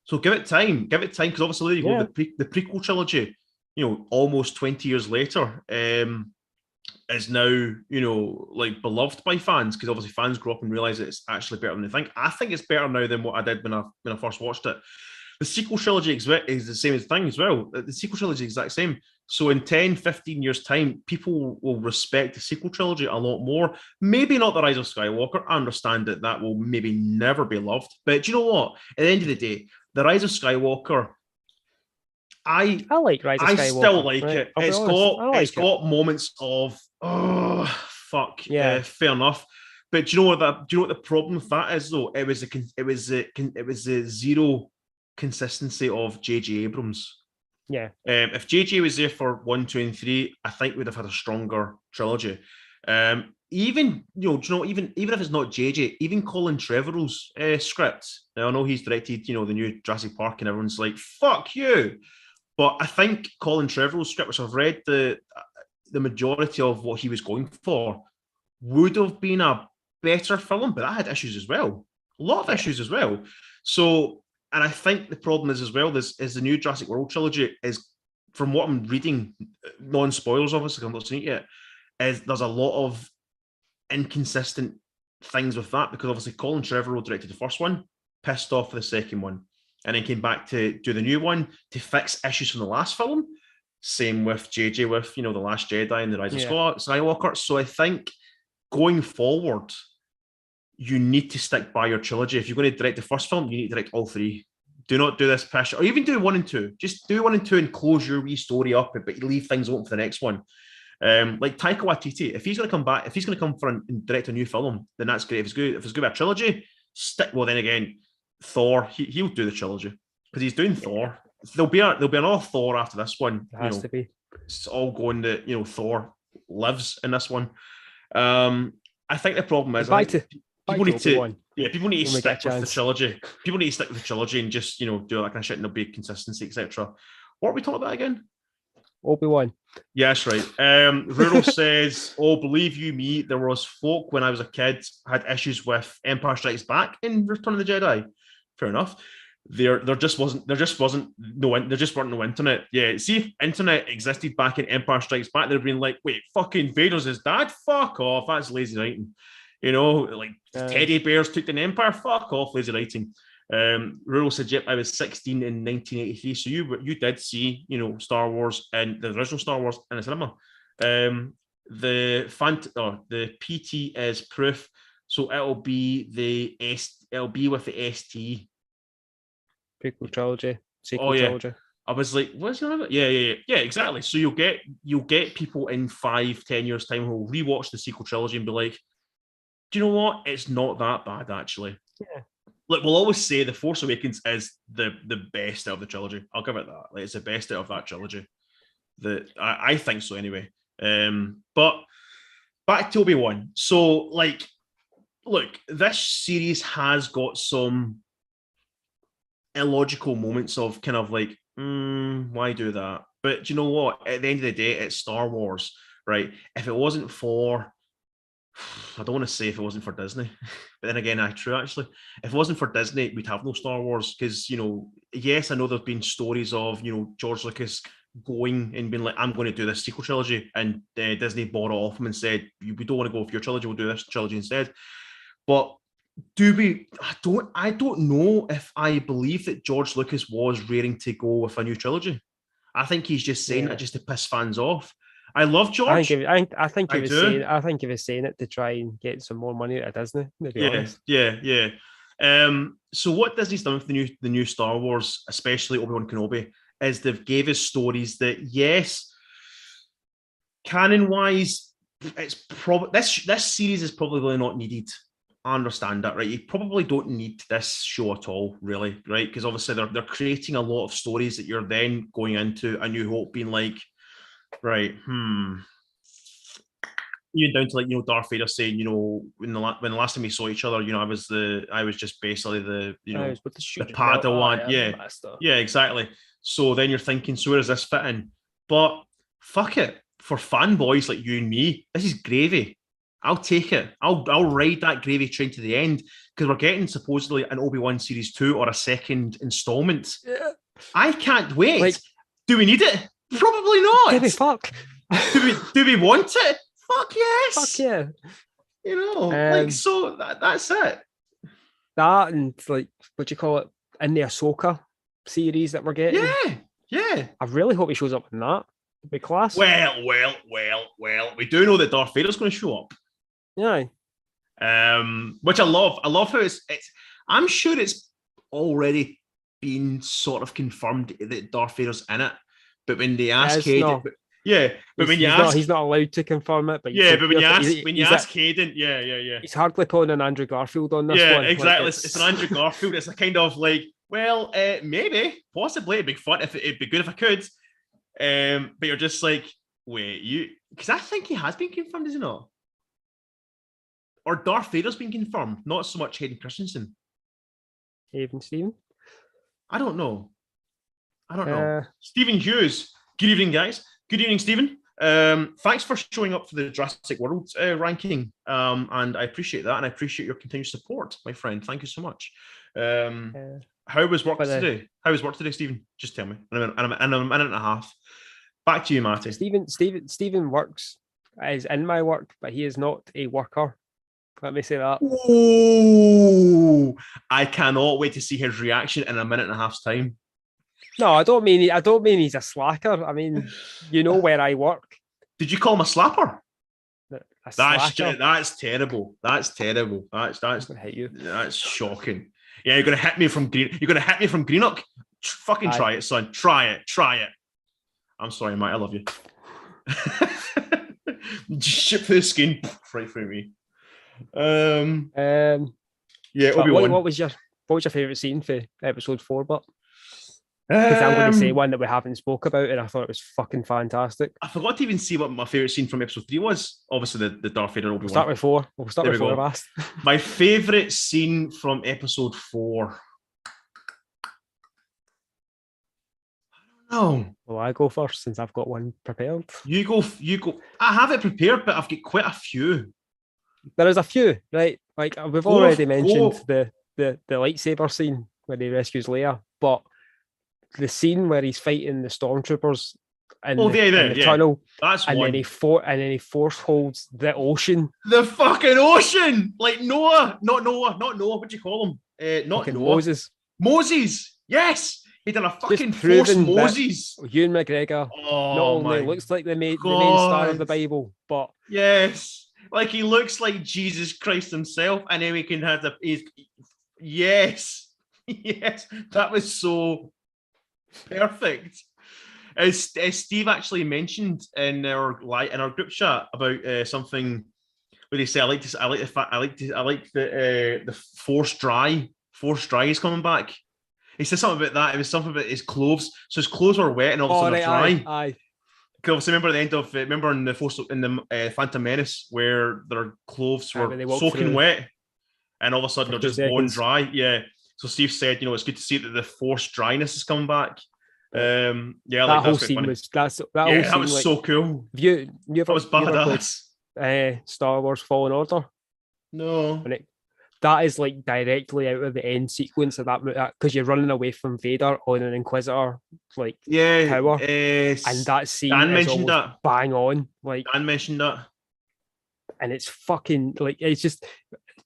So give it time, because obviously there you go, the prequel trilogy, almost 20 years later, is now, like beloved by fans because obviously fans grow up and realize that it's actually better than they think. I think it's better now than what I did when I first watched it. The sequel trilogy is the same thing as well. The sequel trilogy is the exact same. So in 10, 15 years' time, people will respect the sequel trilogy a lot more. Maybe not The Rise of Skywalker. I understand that will maybe never be loved. But you know what? At the end of the day, The Rise of Skywalker, I like Rise of Skywalker. I still like it. It's got moments of fair enough. But do you know what the problem with that is though? It was the zero consistency of J.J. Abrams. Yeah. If J.J. was there for 1, 2, and 3, I think we'd have had a stronger trilogy. Even if it's not J.J., even Colin Trevorrow's script. Now I know he's directed, the new Jurassic Park, and everyone's like, "Fuck you." But I think Colin Trevorrow's script, which I've read the majority of what he was going for, would have been a better film, but that had issues as well. A lot of issues as well. So, and I think the problem is as well, is the new Jurassic World trilogy is, from what I'm reading, non-spoilers obviously, I'm not seeing it yet, is there's a lot of inconsistent things with that because obviously Colin Trevorrow directed the first one, pissed off for the second one, and then came back to do the new one to fix issues from the last film. Same with JJ with, The Last Jedi and The Rise of Skywalker. So I think going forward, you need to stick by your trilogy. If you're going to direct the first film, you need to direct all three. Do not do this pressure, or even do 1 and 2. Just do 1 and 2 and close your wee story up, but you leave things open for the next one. Like Taika Waititi, if he's going to come for and direct a new film, then that's great. If it's going to be a trilogy, stick. Well, then again, Thor, he'll do the trilogy because he's doing Thor. There'll be another Thor after this one. It has to be. It's all going to Thor lives in this one. I think the problem is people need to stick with the trilogy. People need to stick with the trilogy and just do that kind of shit, and there'll be consistency, etc. What are we talking about again? Obi Wan. Yeah, that's right. Rural says, "Oh, believe you me, there was folk when I was a kid had issues with Empire Strikes Back in Return of the Jedi." Fair enough. There just weren't no internet. Yeah, see if internet existed back in Empire Strikes Back, they'd have been like, "Wait, fucking Vader's his dad? Fuck off, that's lazy writing." Teddy bears took the Empire. Fuck off, lazy writing. Rural said, "Yep, I was 16 in 1983." So you did see, Star Wars and the original Star Wars in the cinema. The PT is proof, so it'll be with the ST prequel trilogy, sequel trilogy. I was like, what's the other? Yeah, exactly. So you'll get people in 5-10 years time who will rewatch the sequel trilogy and be like, "Do you know what? It's not that bad actually." Yeah. Look, we'll always say The Force Awakens is the best out of the trilogy. I'll give it that. Like, it's the best out of that trilogy. I think so anyway. But back to Obi Wan. So, like, look, this series has got some illogical moments of kind of like, why do that? But do you know what? At the end of the day, it's Star Wars, right? If it wasn't for, I don't want to say if it wasn't for Disney, but then again, true actually. If it wasn't for Disney, we'd have no Star Wars because, yes, I know there's been stories of, George Lucas going and being like, I'm going to do this sequel trilogy, and Disney bought it off him and said, we don't want to go with your trilogy, we'll do this trilogy instead. But I don't know if I believe that George Lucas was raring to go with a new trilogy. I think he's just saying that just to piss fans off. I love George. I think he was saying it to try and get some more money out of Disney. To be honest. Yeah. So what Disney's done with the new Star Wars, especially Obi Wan Kenobi, is they've gave us stories that, yes, canon wise, it's probably this series is probably not needed. I understand that, right? You probably don't need this show at all, really, right? Because obviously they're creating a lot of stories that you're then going into A New Hope being like, right, even down to like Darth Vader saying, when the last time we saw each other, I was just basically the the Padawan, yeah, exactly. So then you're thinking, so where does this fit in? But fuck it, for fanboys like you and me, this is gravy. I'll take it. I'll ride that gravy train to the end because we're getting supposedly an Obi-Wan Series 2 or a second installment. Yeah. I can't wait. Like, do we need it? Probably not. Give me fuck. do we want it? Fuck yes. Fuck yeah. So that's it. That and like, what do you call it? In the Ahsoka series that we're getting. Yeah. I really hope he shows up in that. It'd be class. Well. We do know that Darth Vader's going to show up. Yeah. Which I love. I love how it's I'm sure it's already been sort of confirmed that Darth Vader's in it. But when they ask Hayden, he's not allowed to confirm it. But when you ask Hayden, yeah. He's hardly pulling an Andrew Garfield on this one. Yeah, exactly. Like it's an Andrew Garfield. It's a kind of like, well, maybe, possibly, it'd be fun it'd be good if I could. But you're just like, wait, because I think he has been confirmed, is he not? Or Darth Vader's been confirmed, not so much Hayden Christensen. Hayden Steven? I don't know. Stephen Hughes. Good evening, guys. Good evening, Stephen. Thanks for showing up for the Jurassic World ranking. And I appreciate that. And I appreciate your continued support, my friend. Thank you so much. How was work today? How was work today, Stephen? Just tell me. In a minute and a half. Back to you, Matty. Stephen works, is in my work, but he is not a worker. Let me say that. Oh, I cannot wait to see his reaction in a minute and a half's time. No, I don't mean he's a slacker. I mean, where I work. Did you call him a slapper? That's terrible. That's terrible. That's I'm gonna hit you. That's shocking. Yeah, you're gonna hit me from Greenock. Fucking try it, son. Try it. I'm sorry, mate. I love you. Ship through the skin, right through me. Yeah, Obi-Wan. What was your favourite scene for episode 4, but? Because I'm going to say one that we haven't spoke about, and I thought it was fucking fantastic. I forgot to even see what my favourite scene from episode 3 was. Obviously, the Darth Vader Obi-Wan. We'll start with 4. We'll start with 4 last. My favourite scene from episode 4. I don't know. Well, I go first since I've got one prepared. You go. I have it prepared, but I've got quite a few. There is a few, right? Like we've already mentioned the lightsaber scene where he rescues Leia, but the scene where he's fighting the stormtroopers in the tunnel, that's and one. Then he force holds the ocean, the fucking ocean, like not Noah. What do you call him? Not Noah. Moses. Yes, he done a fucking force Moses. Ewan McGregor not only looks like the main star of the Bible, but yes. Like he looks like Jesus Christ himself, and then we can have yes, that was so perfect. As Steve actually mentioned in our group chat about something where he said, I like the force dry is coming back. He said something about that. It was something about his clothes. So his clothes were wet and all of a sudden dry. Aye. Because remember the end of remember in the Phantom Menace where their clothes were soaking wet. and all of a sudden they're just bone dry. Yeah. So Steve said, it's good to see that the Force dryness is coming back. Yeah, that whole scene was that was so cool. Have you ever played Star Wars Fallen Order? No. That is like directly out of the end sequence of that movie because you're running away from Vader on an Inquisitor tower, and that scene is almost bang on. Dan mentioned that, and it's fucking it's just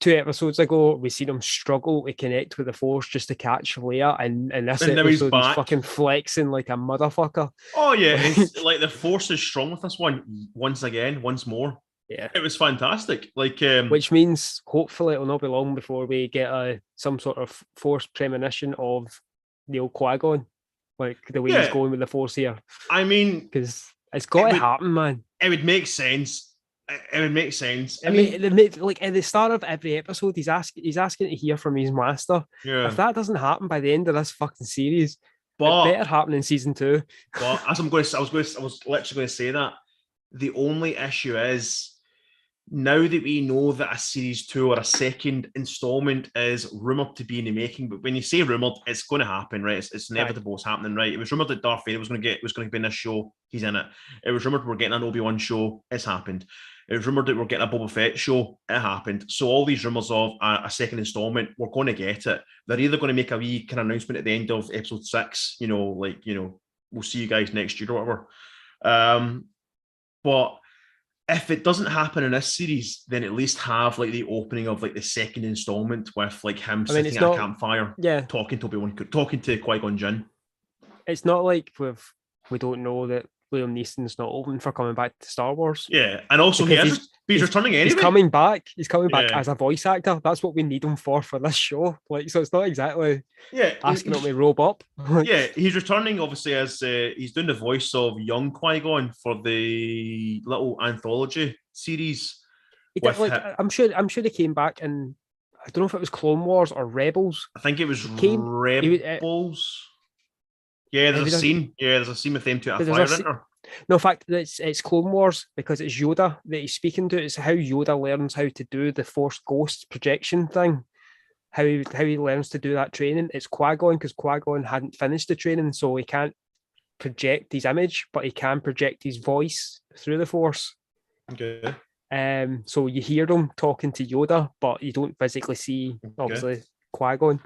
2 episodes ago we seen him struggle to connect with the Force just to catch Leia, and this episode he's fucking flexing like a motherfucker. Oh yeah, it's like the Force is strong with this one once more. Yeah, it was fantastic. Which means hopefully it'll not be long before we get some sort of Force premonition of the old Qui-Gon, like the way he's going with the Force here. I mean, because it's got to happen, man. It would make sense. It would make sense. I mean, like at the start of every episode, he's asking to hear from his master. Yeah. If that doesn't happen by the end of this fucking series, it better happen in season 2. But as I was literally going to say that the only issue is, now that we know that a series 2 or a second installment is rumored to be in the making, but when you say rumored, it's going to happen, right? It's inevitable. It's happening, right? It was rumored that Darth Vader was going to be in this show. He's in it. It was rumored we're getting an Obi Wan show. It's happened. It was rumored that we're getting a Boba Fett show. It happened. So all these rumors of a second installment, we're going to get it. They're either going to make a wee kind of announcement at the end of episode 6, we'll see you guys next year or whatever. But if it doesn't happen in this series, then at least have the opening of the second installment with him sitting at a campfire, talking to Qui-Gon Jinn. It's not like we don't know that Liam Neeson's not open for coming back to Star Wars. Yeah, and also he's returning anyway. He's coming back. He's coming back as a voice actor. That's what we need him for this show. So it's not exactly asking him to robe up. He's returning obviously as he's doing the voice of young Qui-Gon for the little anthology series. I'm sure he came back, and I don't know if it was Clone Wars or Rebels. I think it was Rebels. There's a scene. There's a scene with them two at a fire, isn't there? No, in fact, it's Clone Wars because it's Yoda that he's speaking to. It's how Yoda learns how to do the Force Ghost projection thing. How he learns to do that training. It's Qui-Gon because Qui-Gon hadn't finished the training, so he can't project his image, but he can project his voice through the Force. Okay. So you hear them talking to Yoda, but you don't physically see obviously Qui-Gon.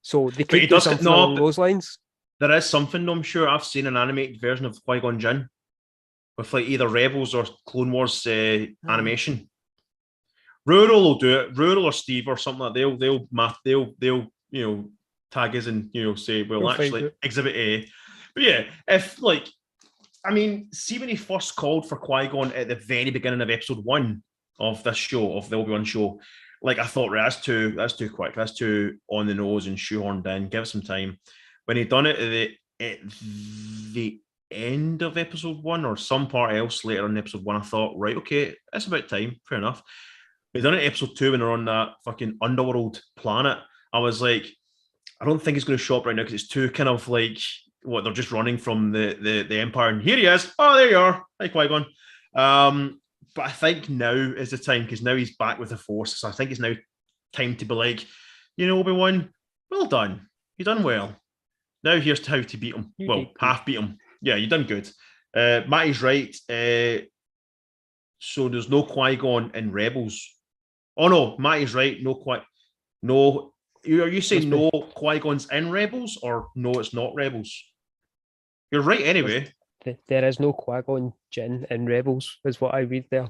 So they could do something along those lines. There is something, though, I'm sure. I've seen an animated version of Qui-Gon Jinn with either Rebels or Clone Wars animation. Rural will do it. Rural or Steve or something like that. They'll tag us and say, well, actually, Exhibit A. But yeah, see when he first called for Qui-Gon at the very beginning of episode 1 of this show, of the Obi Wan show. I thought, right, that's too quick. That's too on the nose and shoehorned in. Give it some time. When he done it at the end of episode 1 or some part else later in episode 1, I thought, right, okay, it's about time. Fair enough. He done it at episode 2 when they're on that fucking underworld planet. I was like, I don't think he's going to show up right now because it's too kind of they're just running from the Empire. And here he is. Oh, there you are. Hi, Qui-Gon. But I think now is the time because now he's back with the Force. So I think it's now time to be like, Obi-Wan, well done. You done well. Now here's how to beat him. Half beat him. Yeah, you done good. Matty's right. So there's no Qui-Gon in Rebels. Oh no, Matty's right. No. Are you saying no Qui-Gon's in Rebels or no, it's not Rebels? You're right anyway. There is no Qui-Gon Jinn in Rebels, is what I read there.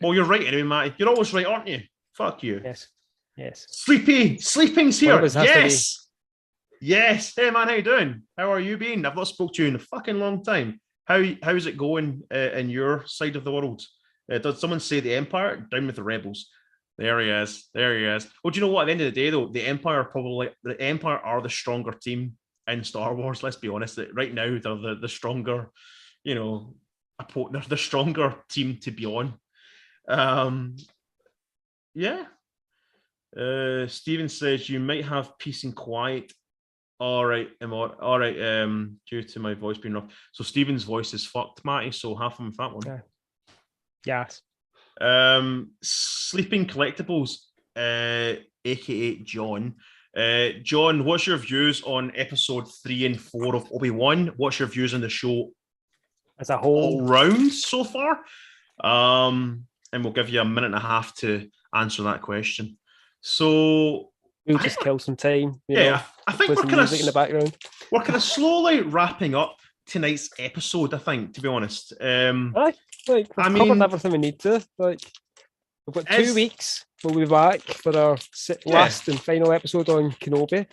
Well, you're right anyway, Matty. You're always right, aren't you? Fuck you. Yes. Sleeping's here. Yes. Yes. Hey, man, how you doing? How are you been? I've not spoke to you in a fucking long time. How's it going in your side of the world? Did someone say the Empire? Down with the rebels. There he is. Well, do you know what? At the end of the day, though, the Empire are the stronger team in Star Wars. Let's be honest. Right now, they're the stronger, they're the stronger team to be on. Yeah. Stephen says you might have peace and quiet. All right, due to my voice being rough. So Stephen's voice is fucked, Matty. So have fun with that one. Yes. Sleeping Collectibles, aka John. John, what's your views on episode 3 and 4 of Obi-Wan? What's your views on the show as a whole all round so far? And we'll give you a minute and a half to answer that question. So we'll just kill some time. I think we're kind of in the background. We're kind of slowly wrapping up tonight's episode. I think, to be honest. We've covered everything we need to. Like, we've got 2 weeks. We'll be back for our last and final episode on Kenobi.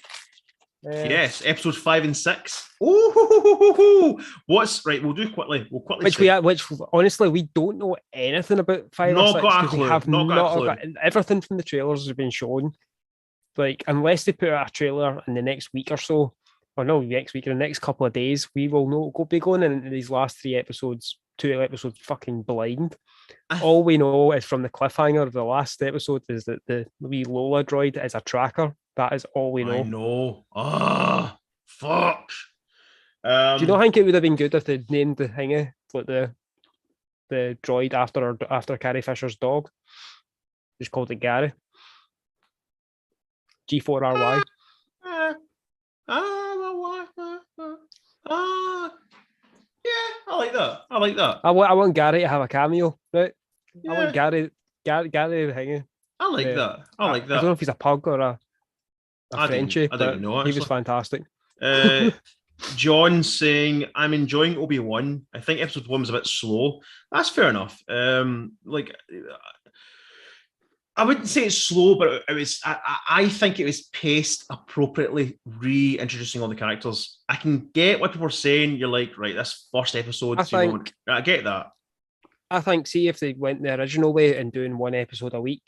Yes, episodes 5 and 6. Ooh, what's right? We'll do quickly. We'll quickly. Which honestly, we don't know anything about 5 or 6 because we have not everything from the trailers has been shown. Like, unless they put out a trailer in the next week or so, or no, next week or the next couple of days, we will be going into these last 3 episodes, 2 episodes, fucking blind. All we know is from the cliffhanger of the last episode is that the wee Lola droid is a tracker. That is all we know. I know. Fuck. Do you not think it would have been good if they named the thingy, like the droid after Carrie Fisher's dog? Just called it Gary. G4RY. Yeah, I like that. I want Gary to have a cameo, right? Yeah. I want Gary hanging. I like that. I don't know if he's a pug or a Frenchie, I don't know. He was fantastic. John saying, I'm enjoying Obi-Wan. I think episode 1 was a bit slow. That's fair enough. I wouldn't say it's slow, but it was. I think it was paced appropriately, reintroducing all the characters. I can get what people are saying. You're like, right, this first episode. I get that. I think, see, if they went the original way and doing 1 episode a week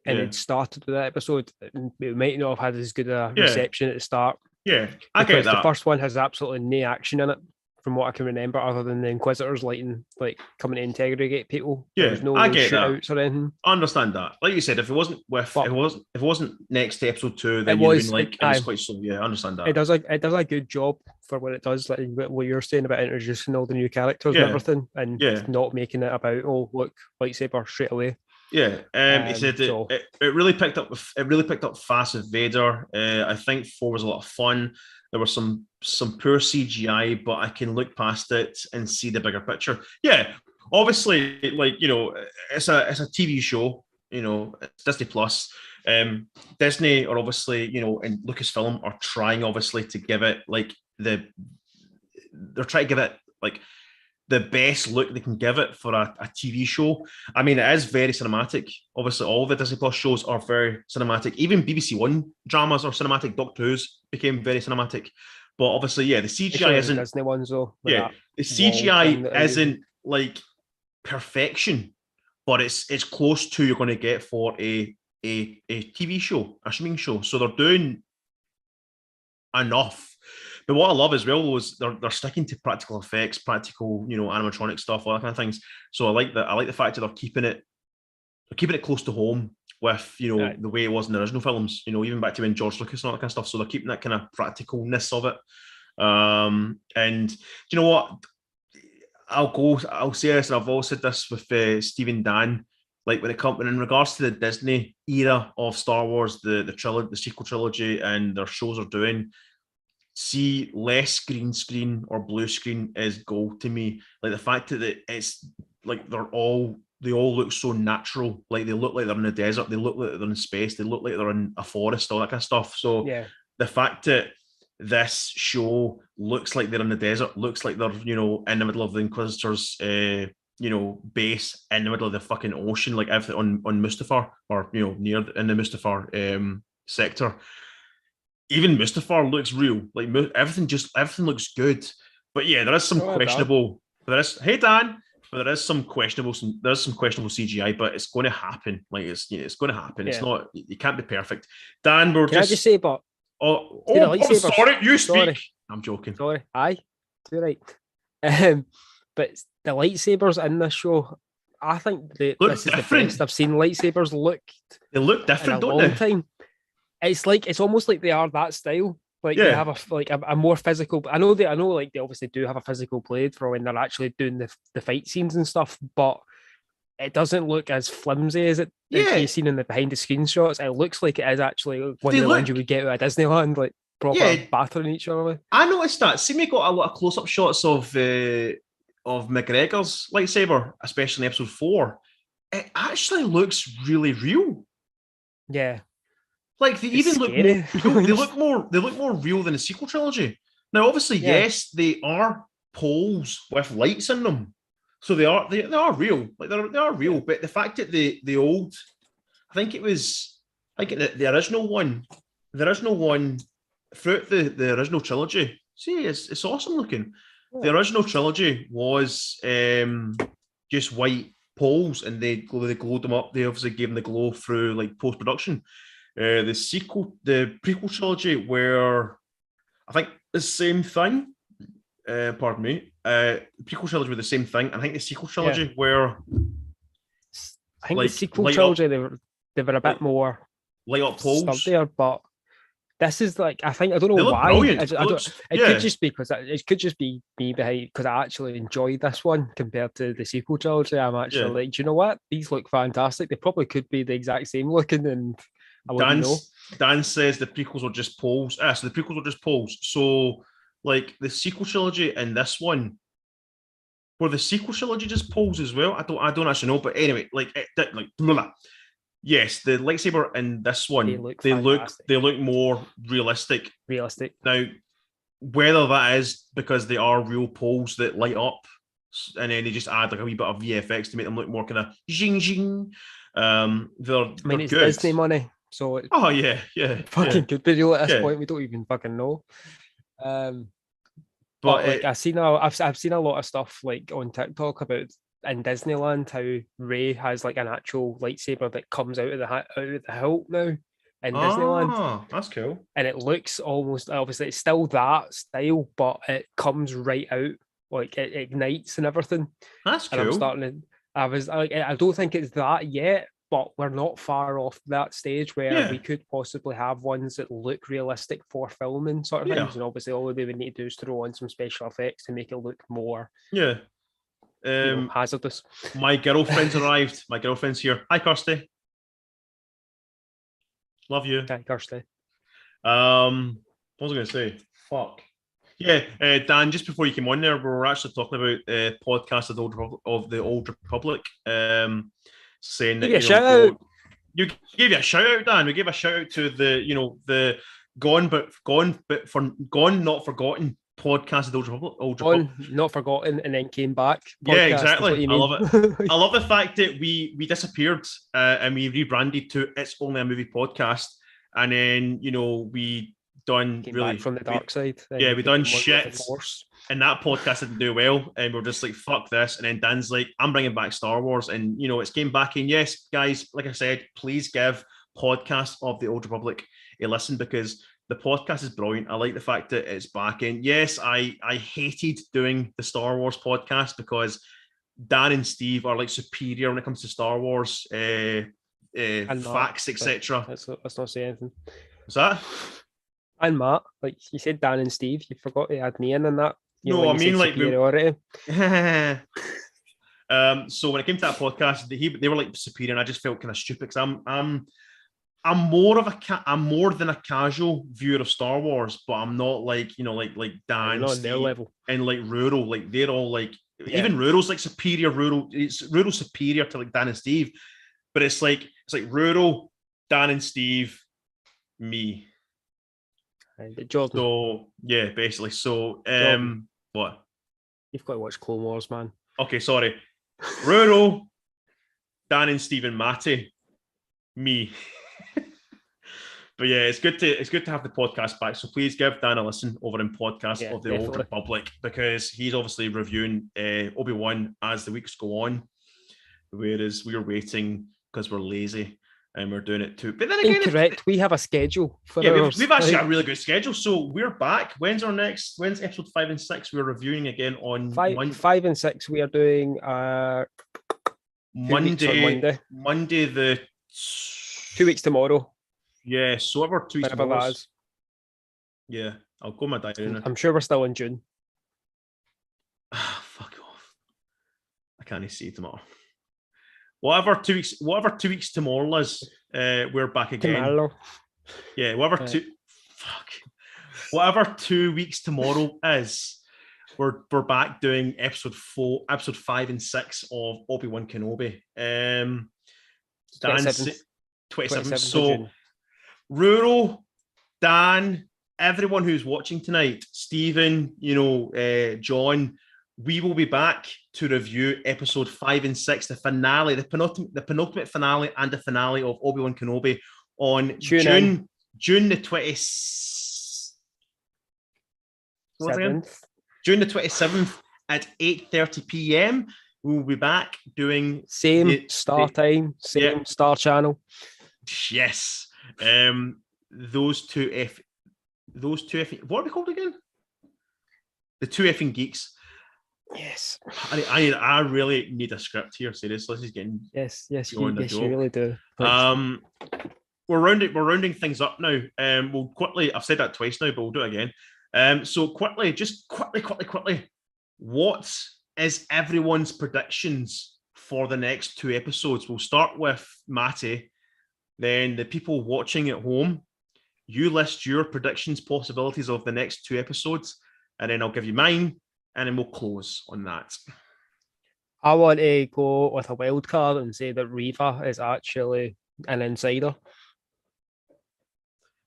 and it started with that episode, it might not have had as good a reception at the start. Yeah, I get that. The first one has absolutely no action in it, from what I can remember, other than the Inquisitors coming to interrogate people. Yeah, there was no I get shootouts that. Or anything. I understand that. Like you said, if it wasn't next to episode 2, then you'd been like, it was quite slow. Yeah, I understand that. It does a good job for what it does. Like what you're saying about introducing all the new characters and everything, and not making it about look, lightsaber straight away. Yeah, he said it really picked up. It really picked up fast with Vader. I think 4 was a lot of fun. There was some poor CGI, but I can look past it and see the bigger picture. Yeah, obviously, it's a TV show. It's Disney Plus. Disney are obviously, and Lucasfilm are trying obviously to give it they're trying to give it the best look they can give it for a TV show. I mean, it is very cinematic. Obviously, all the Disney Plus shows are very cinematic. Even BBC One dramas are cinematic. Doctor Who's became very cinematic. But obviously, the CGI isn't... Disney ones, though. Yeah, the CGI isn't perfection, but it's close to you're going to get for a TV show, a streaming show. So they're doing enough. But what I love as well is they're sticking to practical effects, practical, animatronic stuff, all that kind of things. So I like that. I like the fact that they're keeping it close to home with, the way it was in the original films, even back to when George Lucas and all that kind of stuff. So they're keeping that kind of practicalness of it. And you know what? I'll say this, and I've always said this with Stephen Dan. Like when in regards to the Disney era of Star Wars, the sequel trilogy, and their shows are doing. See, less green screen or blue screen is gold to me. Like the fact that it's like they all look so natural. Like they look like they're in a desert. They look like they're in space. They look like they're in a forest, all that kind of stuff. So the fact that this show looks like they're in the desert, looks like they're, in the middle of the Inquisitors, base in the middle of the fucking ocean, like everything on Mustafar or, near in the Mustafar sector. Even Mustafar looks real. Like everything looks good. But yeah, there is some questionable. There is some questionable CGI, but it's going to happen. Like it's going to happen. Yeah. It's not. You can't be perfect. Dan, Can I just say, but sorry, you speak. Sorry. I'm joking. Sorry, you're right. But the lightsabers in this show, I think this is the best I've seen lightsabers look. They look different, don't they? Time. It's almost like they are that style. Like they have a more physical. I know they obviously do have a physical blade for when they're actually doing the fight scenes and stuff. But it doesn't look as flimsy as it you've seen in the behind the screen shots. It looks like it is actually one of the ones you would get at Disneyland, like proper battering each other. I noticed that. See, we got a lot of close-up shots of McGregor's lightsaber, especially in episode 4. It actually looks really real. Yeah. Like they even look more real. They look more real than the sequel trilogy. Now, obviously, yes, they are poles with lights in them, so they are real. Like they are real. Yeah. But the fact that the old, I think the original one throughout the original trilogy. See, it's awesome looking. Yeah. The original trilogy was just white poles, and they glowed them up. They obviously gave them the glow through like post production. The prequel trilogy, where I think the same thing. Pardon me. The prequel trilogy were the same thing. I think the sequel trilogy were. I think the sequel trilogy they were a bit more light up poles there, but this is like I don't know why. It could just be because it could just be me behind because I actually enjoyed this one compared to the sequel trilogy. I'm actually like, do you know what? These look fantastic. They probably could be the exact same looking, and I wouldn't know. Dan says the prequels are just poles. So the prequels are just poles. So like the sequel trilogy and this one, were the sequel trilogy just poles as well? I don't actually know, but anyway, yes, the lightsaber in this one they look more realistic. Now, whether that is because they are real poles that light up, and then they just add like a wee bit of VFX to make them look more kind of zing zing. They're it's good. Disney money, so it fucking could be real at this point. We don't even fucking know. But like I've seen a lot of stuff like on TikTok about in Disneyland how Rey has like an actual lightsaber that comes out of the hilt now in Disneyland. Oh, that's cool. And it looks almost obviously it's still that style, but it comes right out, like it ignites and everything. That's cool. And I don't think it's that yet, but we're not far off that stage where we could possibly have ones that look realistic for filming sort of things. And obviously all they would need to do is throw on some special effects to make it look more hazardous. My girlfriend's arrived. My girlfriend's here. Hi, Kirsty. Love you. Hi, Kirsty. What was I going to say? Fuck. Yeah, Dan, just before you came on there, we were actually talking about podcast of the Old Republic. Saying that you gave you a shout out, Dan. We gave a shout out to the gone not forgotten podcast of the Old Republic. Not forgotten and then came back. Yeah, exactly. I love it. I love the fact that we disappeared and we rebranded to It's Only a Movie Podcast, and then we done came really back from the dark side. Yeah, we done shit. And that podcast didn't do well, and we're just like, fuck this. And then Dan's like, I'm bringing back Star Wars, and it's came back in. Yes, guys, like I said, please give podcast of the Old Republic a listen because the podcast is brilliant. I like the fact that it's back in. Yes, I hated doing the Star Wars podcast because Dan and Steve are like superior when it comes to Star Wars facts, etc. Let's not say anything. What's that? And Matt, like you said, Dan and Steve, you forgot to add me in that. No, I mean like superiority. So when it came to that podcast, they were like superior, and I just felt kind of stupid because I'm more than a casual viewer of Star Wars, but I'm not like like Dan, not on their level, and like Rural, like they're all like even Rural's like superior. Rural's superior to like Dan and Steve, but it's like Rural, Dan and Steve, me. Jordan. So yeah, basically. So what? You've got to watch Clone Wars, man. Okay, sorry. Rural, Dan and Stephen Matty, me. But yeah, it's good to have the podcast back. So please give Dan a listen over in podcast of the Old Republic because he's obviously reviewing Obi Wan as the weeks go on, whereas we're waiting because we're lazy. And we're doing it too. But then again, incorrect. We have a schedule for we've actually got a really good schedule. So we're back. When's episode 5 and 6? We're reviewing again on 5 and 6. We are doing Monday the 2 weeks tomorrow. Yeah, so ever 2 weeks tomorrow. Yeah, I'll go my diary. I'm sure we're still in June. Fuck off. I can't see you tomorrow. Whatever 2 weeks tomorrow is, we're back again. Tomorrow. Yeah, whatever 2 weeks tomorrow is, we're back doing episode 5 and 6 of Obi Wan Kenobi. 27th. So, Ruro, Dan, everyone who's watching tonight, Stephen, John, we will be back to review episode 5 and 6, the finale, the penultimate finale and the finale of Obi Wan Kenobi on June the 27th. June the 27th at 8:30 p.m. We will be back doing same star channel. Yes. Those two what are we called again? The two effing geeks. Yes. I really need a script here. Seriously, this is getting yes, you really do. We're rounding things up now. We'll quickly. I've said that twice now, but we'll do it again. So quickly, what is everyone's predictions for the next 2 episodes? We'll start with Matty, then the people watching at home. You list your predictions, possibilities of the next 2 episodes, and then I'll give you mine, and then we'll close on that. I want to go with a wild card and say that Reva is actually an insider.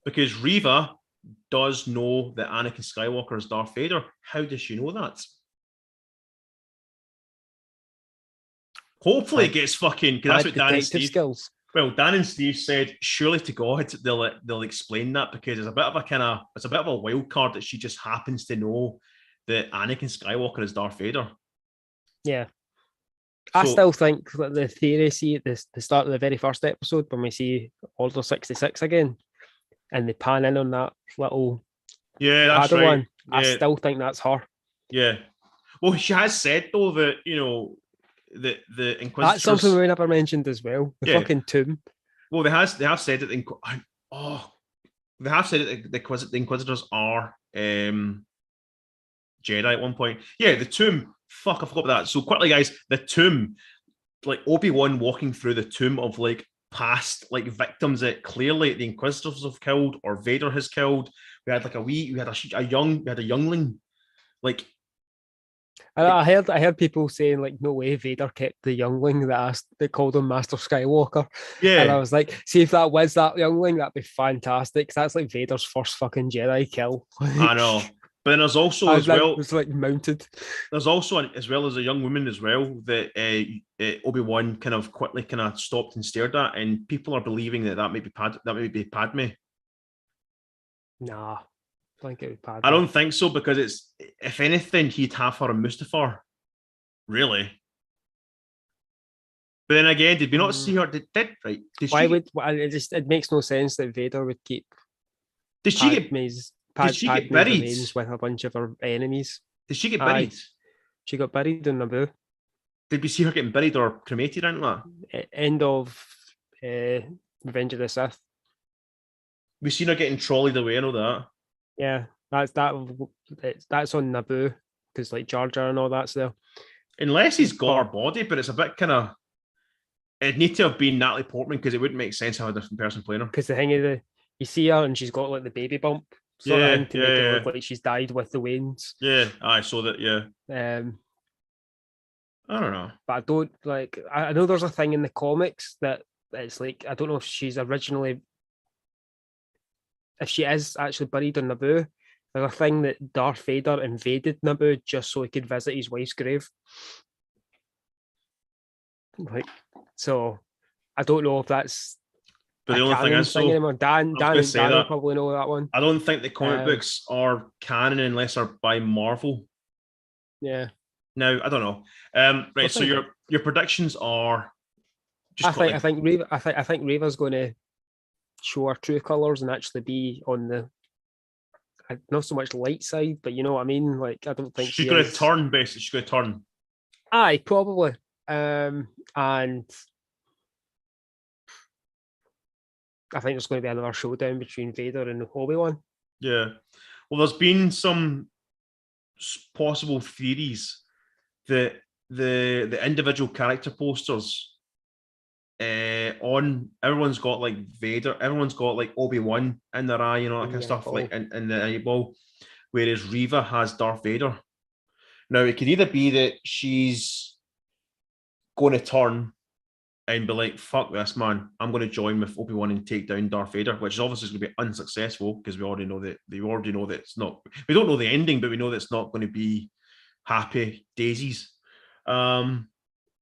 Because Reva does know that Anakin Skywalker is Darth Vader. How does she know that? Hopefully it gets fucking... Because that's what Dan and Steve... skills. Well, Dan and Steve said, surely to God, they'll explain that, because it's a bit of a wild card that she just happens to know that Anakin Skywalker is Darth Vader. Yeah. I still think that the theory, see at the start of the very first episode, when we see Order 66 again, and they pan in on that little that's right. one, I still think that's her. Yeah. Well, she has said, though, that, the Inquisitors... That's something we never mentioned as well. The fucking tomb. Well, they have said that the Inquisitors are Jedi at one point. Yeah, the tomb. Fuck, I forgot about that. So quickly, guys, the tomb, like Obi-Wan walking through the tomb of like past like victims that clearly the Inquisitors have killed or Vader has killed. We had like a youngling, like. I heard people saying like, no way Vader kept the youngling that called him Master Skywalker. Yeah, and I was like, see if that was that youngling, that'd be fantastic. Cause that's like Vader's first fucking Jedi kill. I know, but then there's also as well. It's like mounted. There's also as well as a young woman as well that Obi-Wan kind of quickly stopped and stared at, and people are believing that may be Padme. Nah. I don't think so, because it's, if anything, he'd have her and Mustafar, really. But then again, did we not see her? Did it makes no sense that Vader would keep? Did she get buried with a bunch of her enemies? Did she get buried? She got buried in Naboo. Did we see her getting buried or cremated or anything like that? End of Revenge of the Sith. We seen her getting trolleyed away and all that. Yeah, that's on Naboo, because like Jar Jar and all that's there. Unless he's got her body, but it's a bit kind of. It'd need to have been Natalie Portman, because it wouldn't make sense to have a different person playing her. Because the thing is, you see her and she's got like the baby bump, to make it look like she's died with the Waynes. Yeah, I saw that. Yeah. I don't know, but I don't like. I know there's a thing in the comics that it's like, I don't know if she's originally. If she is actually buried in Naboo, there's a thing that Darth Vader invaded Naboo just so he could visit his wife's grave. Like, so I don't know if that's. But the only thing is, anymore. Dan will probably know that one. I don't think the comic books are canon unless they're by Marvel. Yeah. No, I don't know. Right. So your predictions are. I think Reva's going to show her true colours and actually be on the not so much light side, but you know what I mean. Like, I don't think she's going to turn. Basically, she's going to turn. Aye, probably. And I think there's going to be another showdown between Vader and Obi-Wan. Yeah. Well, there's been some possible theories that the individual character posters on. Everyone's got like Vader. Everyone's got like Obi Wan in their eye, that kind of stuff, like in the eyeball. Whereas Reva has Darth Vader. Now it could either be that she's going to turn and be like, "Fuck this, man! I'm going to join with Obi Wan and take down Darth Vader," which is obviously going to be unsuccessful because we already know that it's not. We don't know the ending, but we know that it's not going to be happy daisies.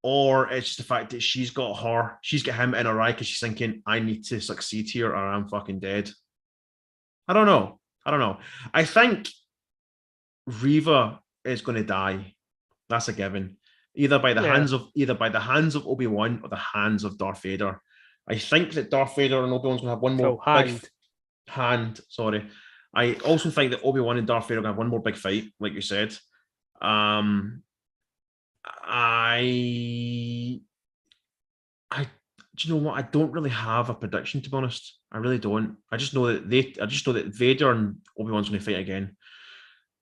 Or it's just the fact that she's got him in her eye because she's thinking, I need to succeed here or I'm fucking dead. I don't know. I think Reva is going to die. That's a given. Either by the hands of Obi-Wan or the hands of Darth Vader. I think that Darth Vader and Obi-Wan's going to have one more big hand. Sorry. I also think that Obi-Wan and Darth Vader are going to have one more big fight, like you said. Do you know what? I don't really have a prediction, to be honest. I really don't. I just know that Vader and Obi-Wan's going to fight again.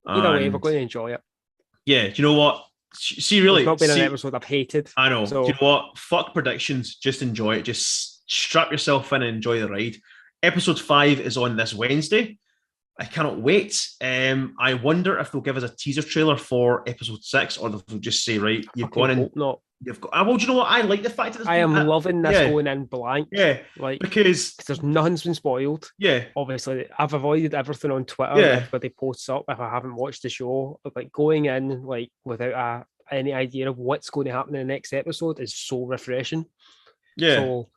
Either way, we're going to enjoy it. Yeah. Do you know what? See, really, it's not been an episode I've hated. I know. So, do you know what? Fuck predictions. Just enjoy it. Just strap yourself in and enjoy the ride. Episode 5 is on this Wednesday. I cannot wait. I wonder if they'll give us a teaser trailer for episode 6, or they'll just say, right, you've gone in. Hope not. You've got. Well, do you know what? I like the fact that I am loving this going in blank. Yeah, like because there's nothing's been spoiled. Yeah, obviously I've avoided everything on Twitter. Yeah, everybody posts up if I haven't watched the show. Like going in like without any idea of what's going to happen in the next episode is so refreshing. Yeah. So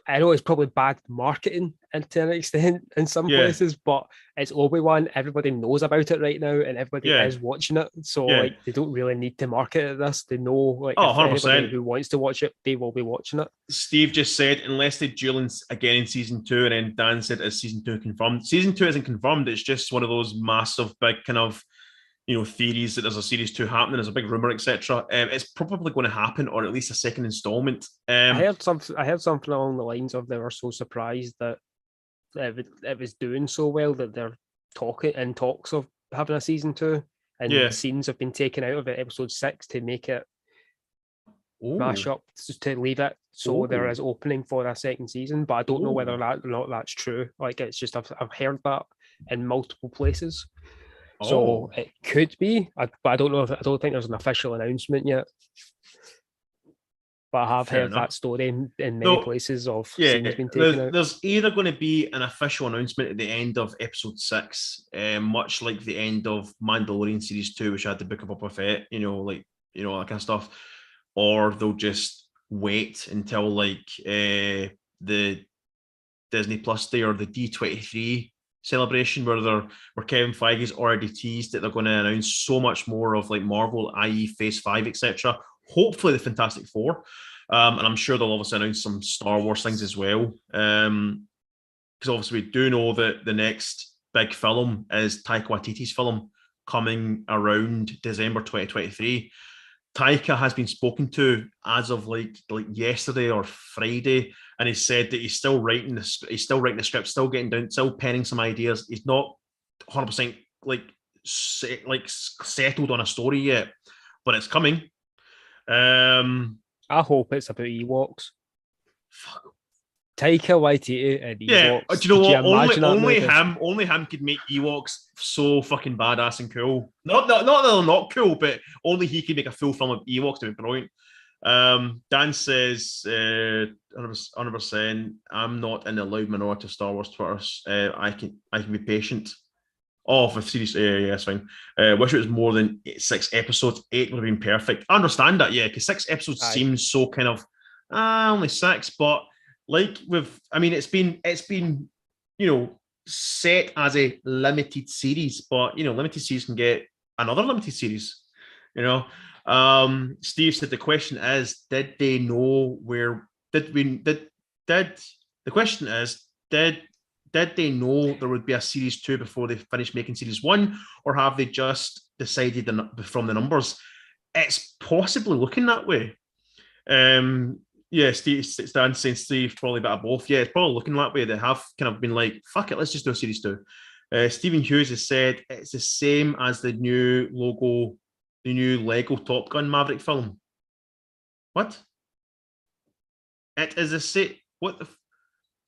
I know it's probably bad marketing to an extent in some places, but it's Obi-Wan. Everybody knows about it right now, and everybody is watching it. So like, they don't really need to market it this. They know, like, 100%. Who wants to watch it, they will be watching it. Steve just said, unless they duel again in season 2, and then Dan said, is season 2 confirmed? Season 2 isn't confirmed. It's just one of those massive, big kind of, theories that there's a series 2 happening. There's a big rumor, etc. It's probably going to happen, or at least a second installment. I heard something along the lines of they were so surprised that it was doing so well that they're talks of having a season 2, and scenes have been taken out of it, episode 6, to make it mash up, to leave it so there is opening for a second season. But I don't know whether or not that's true. Like, it's just I've heard that in multiple places. So it could be, but I don't know. I don't think there's an official announcement yet. But I have heard that story in many places of scenes being taken out. There's either going to be an official announcement at the end of episode 6, much like the end of Mandalorian series 2, which had to book up with it, that kind of stuff, or they'll just wait until like the Disney Plus Day or the D23 celebration, where Kevin Feige's already teased that they're going to announce so much more of like Marvel, i.e. Phase 5, etc. Hopefully the Fantastic Four, and I'm sure they'll obviously announce some Star Wars things as well, because obviously we do know that the next big film is Taika Waititi's film coming around December 2023. Taika has been spoken to as of like yesterday or Friday, and he said that he's still writing the script, still getting down, still penning some ideas. He's not 100% settled on a story yet, but it's coming. I hope it's about Ewoks. Fuck. Taika Waititi and Ewoks. Yeah, do you know what? Only him could make Ewoks so fucking badass and cool. Not that they're not cool, but only he could make a full film of Ewoks to be brilliant. Dan says, 100%. I'm not in the loud minority of Star Wars Twitters. I can be patient. Oh, for series, yeah, that's fine. Wish it was more than 6 episodes. 8 would have been perfect. I understand that, yeah, because 6 episodes seems so kind of only 6, but like it's been set as a limited series, but limited series can get another limited series. Steve said the question is, did they know where? The question is, did they know there would be a series 2 before they finished making series 1, or have they just decided from the numbers? It's possibly looking that way. Yeah, Stan saying Steve probably a bit of both. Yeah, it's probably looking that way. They have kind of been like, fuck it, let's just do a series 2. Stephen Hughes has said it's the same as the new Lego Top Gun Maverick film. What? It is a set. What the?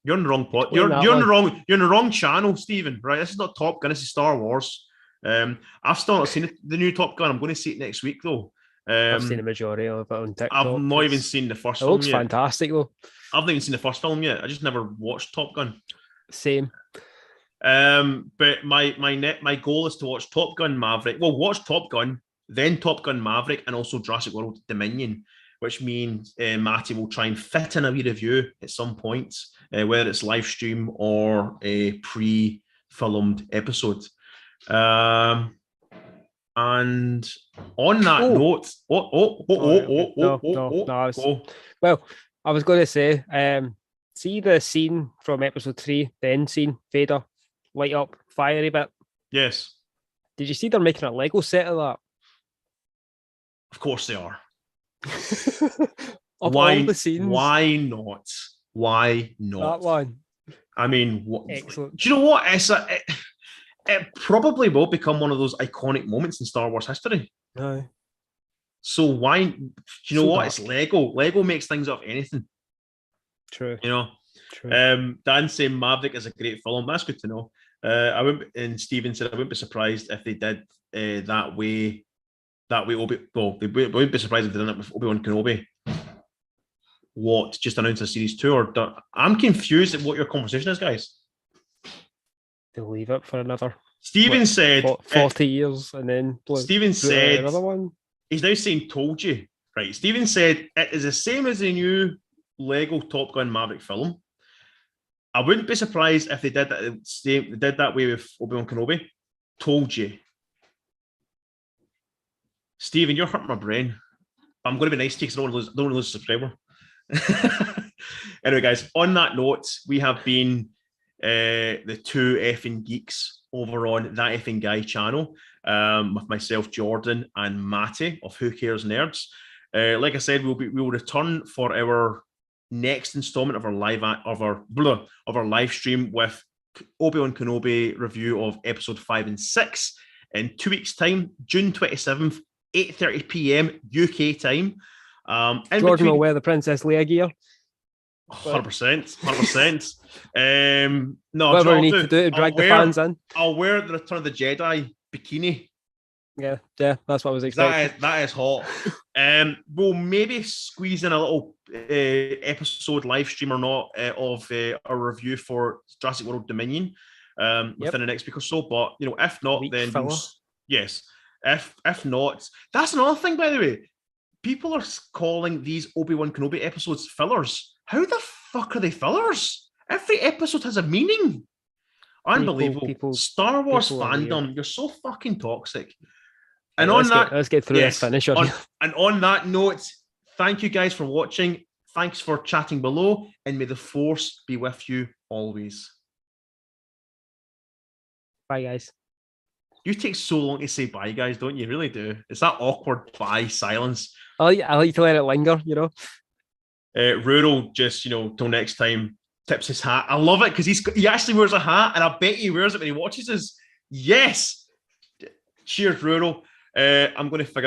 You're in the wrong pot. You're in the wrong channel, Stephen. Right? This is not Top Gun. This is Star Wars. I've still not seen the new Top Gun. I'm going to see it next week though. I've seen the majority of it on TikTok. I've not even seen the first film yet. It looks fantastic though. I've not even seen the first film yet. I just never watched Top Gun. Same. But my goal is to watch Top Gun Maverick. Well, watch Top Gun, then Top Gun Maverick, and also Jurassic World Dominion, which means Matty will try and fit in a wee review at some point, whether it's live stream or a pre-filmed episode. And on that note, well, I was going to say, see the scene from episode 3, the end scene, Vader, light up, fiery bit. Yes. Did you see they're making a Lego set of that? Of course they are. Of all the scenes. Why not? Why not? That one. I mean, excellent. Do you know what? It probably will become one of those iconic moments in Star Wars history. No. So why? Do you know what? Dark. It's Lego. Lego makes things up anything. True. You know. True. Dan saying Maverick is a great film. That's good to know. I wouldn't. And Stephen said I wouldn't be surprised if they did that way. They wouldn't be surprised if they did it with Obi Wan Kenobi. What? Just announce a series 2 or? I'm confused at what your conversation is, guys. They'll leave it for another. Stephen said 40 years, and then Stephen said another one. He's now saying "told you." Right. Stephen said it is the same as the new Lego Top Gun Maverick film. I wouldn't be surprised if they did that. They did that way with Obi Wan Kenobi. Told you. Stephen, you're hurting my brain. I'm going to be nice to you because I don't want to lose a subscriber. Anyway, guys, on that note, we have been the two Effing Geeks over on That Effing Guy channel with myself, Jordan, and Matty of Who Cares Nerds. Like I said, we will return for our next installment of our live stream with Obi-Wan Kenobi review of episode 5 and 6 in 2 weeks' time, June 27th, 8:30 p.m. UK time. Jordan will wear the Princess Leia gear. 100%. No, whatever we need to do to drag the fans in. I'll wear the Return of the Jedi bikini. Yeah, that's what I was expecting. That is hot. We'll maybe squeeze in a little episode live stream or not of a review for Jurassic World Dominion within the next week or so. But if not, then yes. If not, that's another thing, by the way. People are calling these Obi-Wan Kenobi episodes fillers. How the fuck are they fillers? Every episode has a meaning. Unbelievable. Star Wars fandom, you're so fucking toxic. And let's get through this finish. And on that note, thank you guys for watching. Thanks for chatting below, and may the Force be with you always. Bye, guys. You take so long to say bye, guys, don't you? You really do. It's that awkward bye silence. I like to let it linger, Rural just, till next time, tips his hat. I love it because he actually wears a hat, and I bet he wears it when he watches us. Yes. Cheers, Rural. I'm going to figure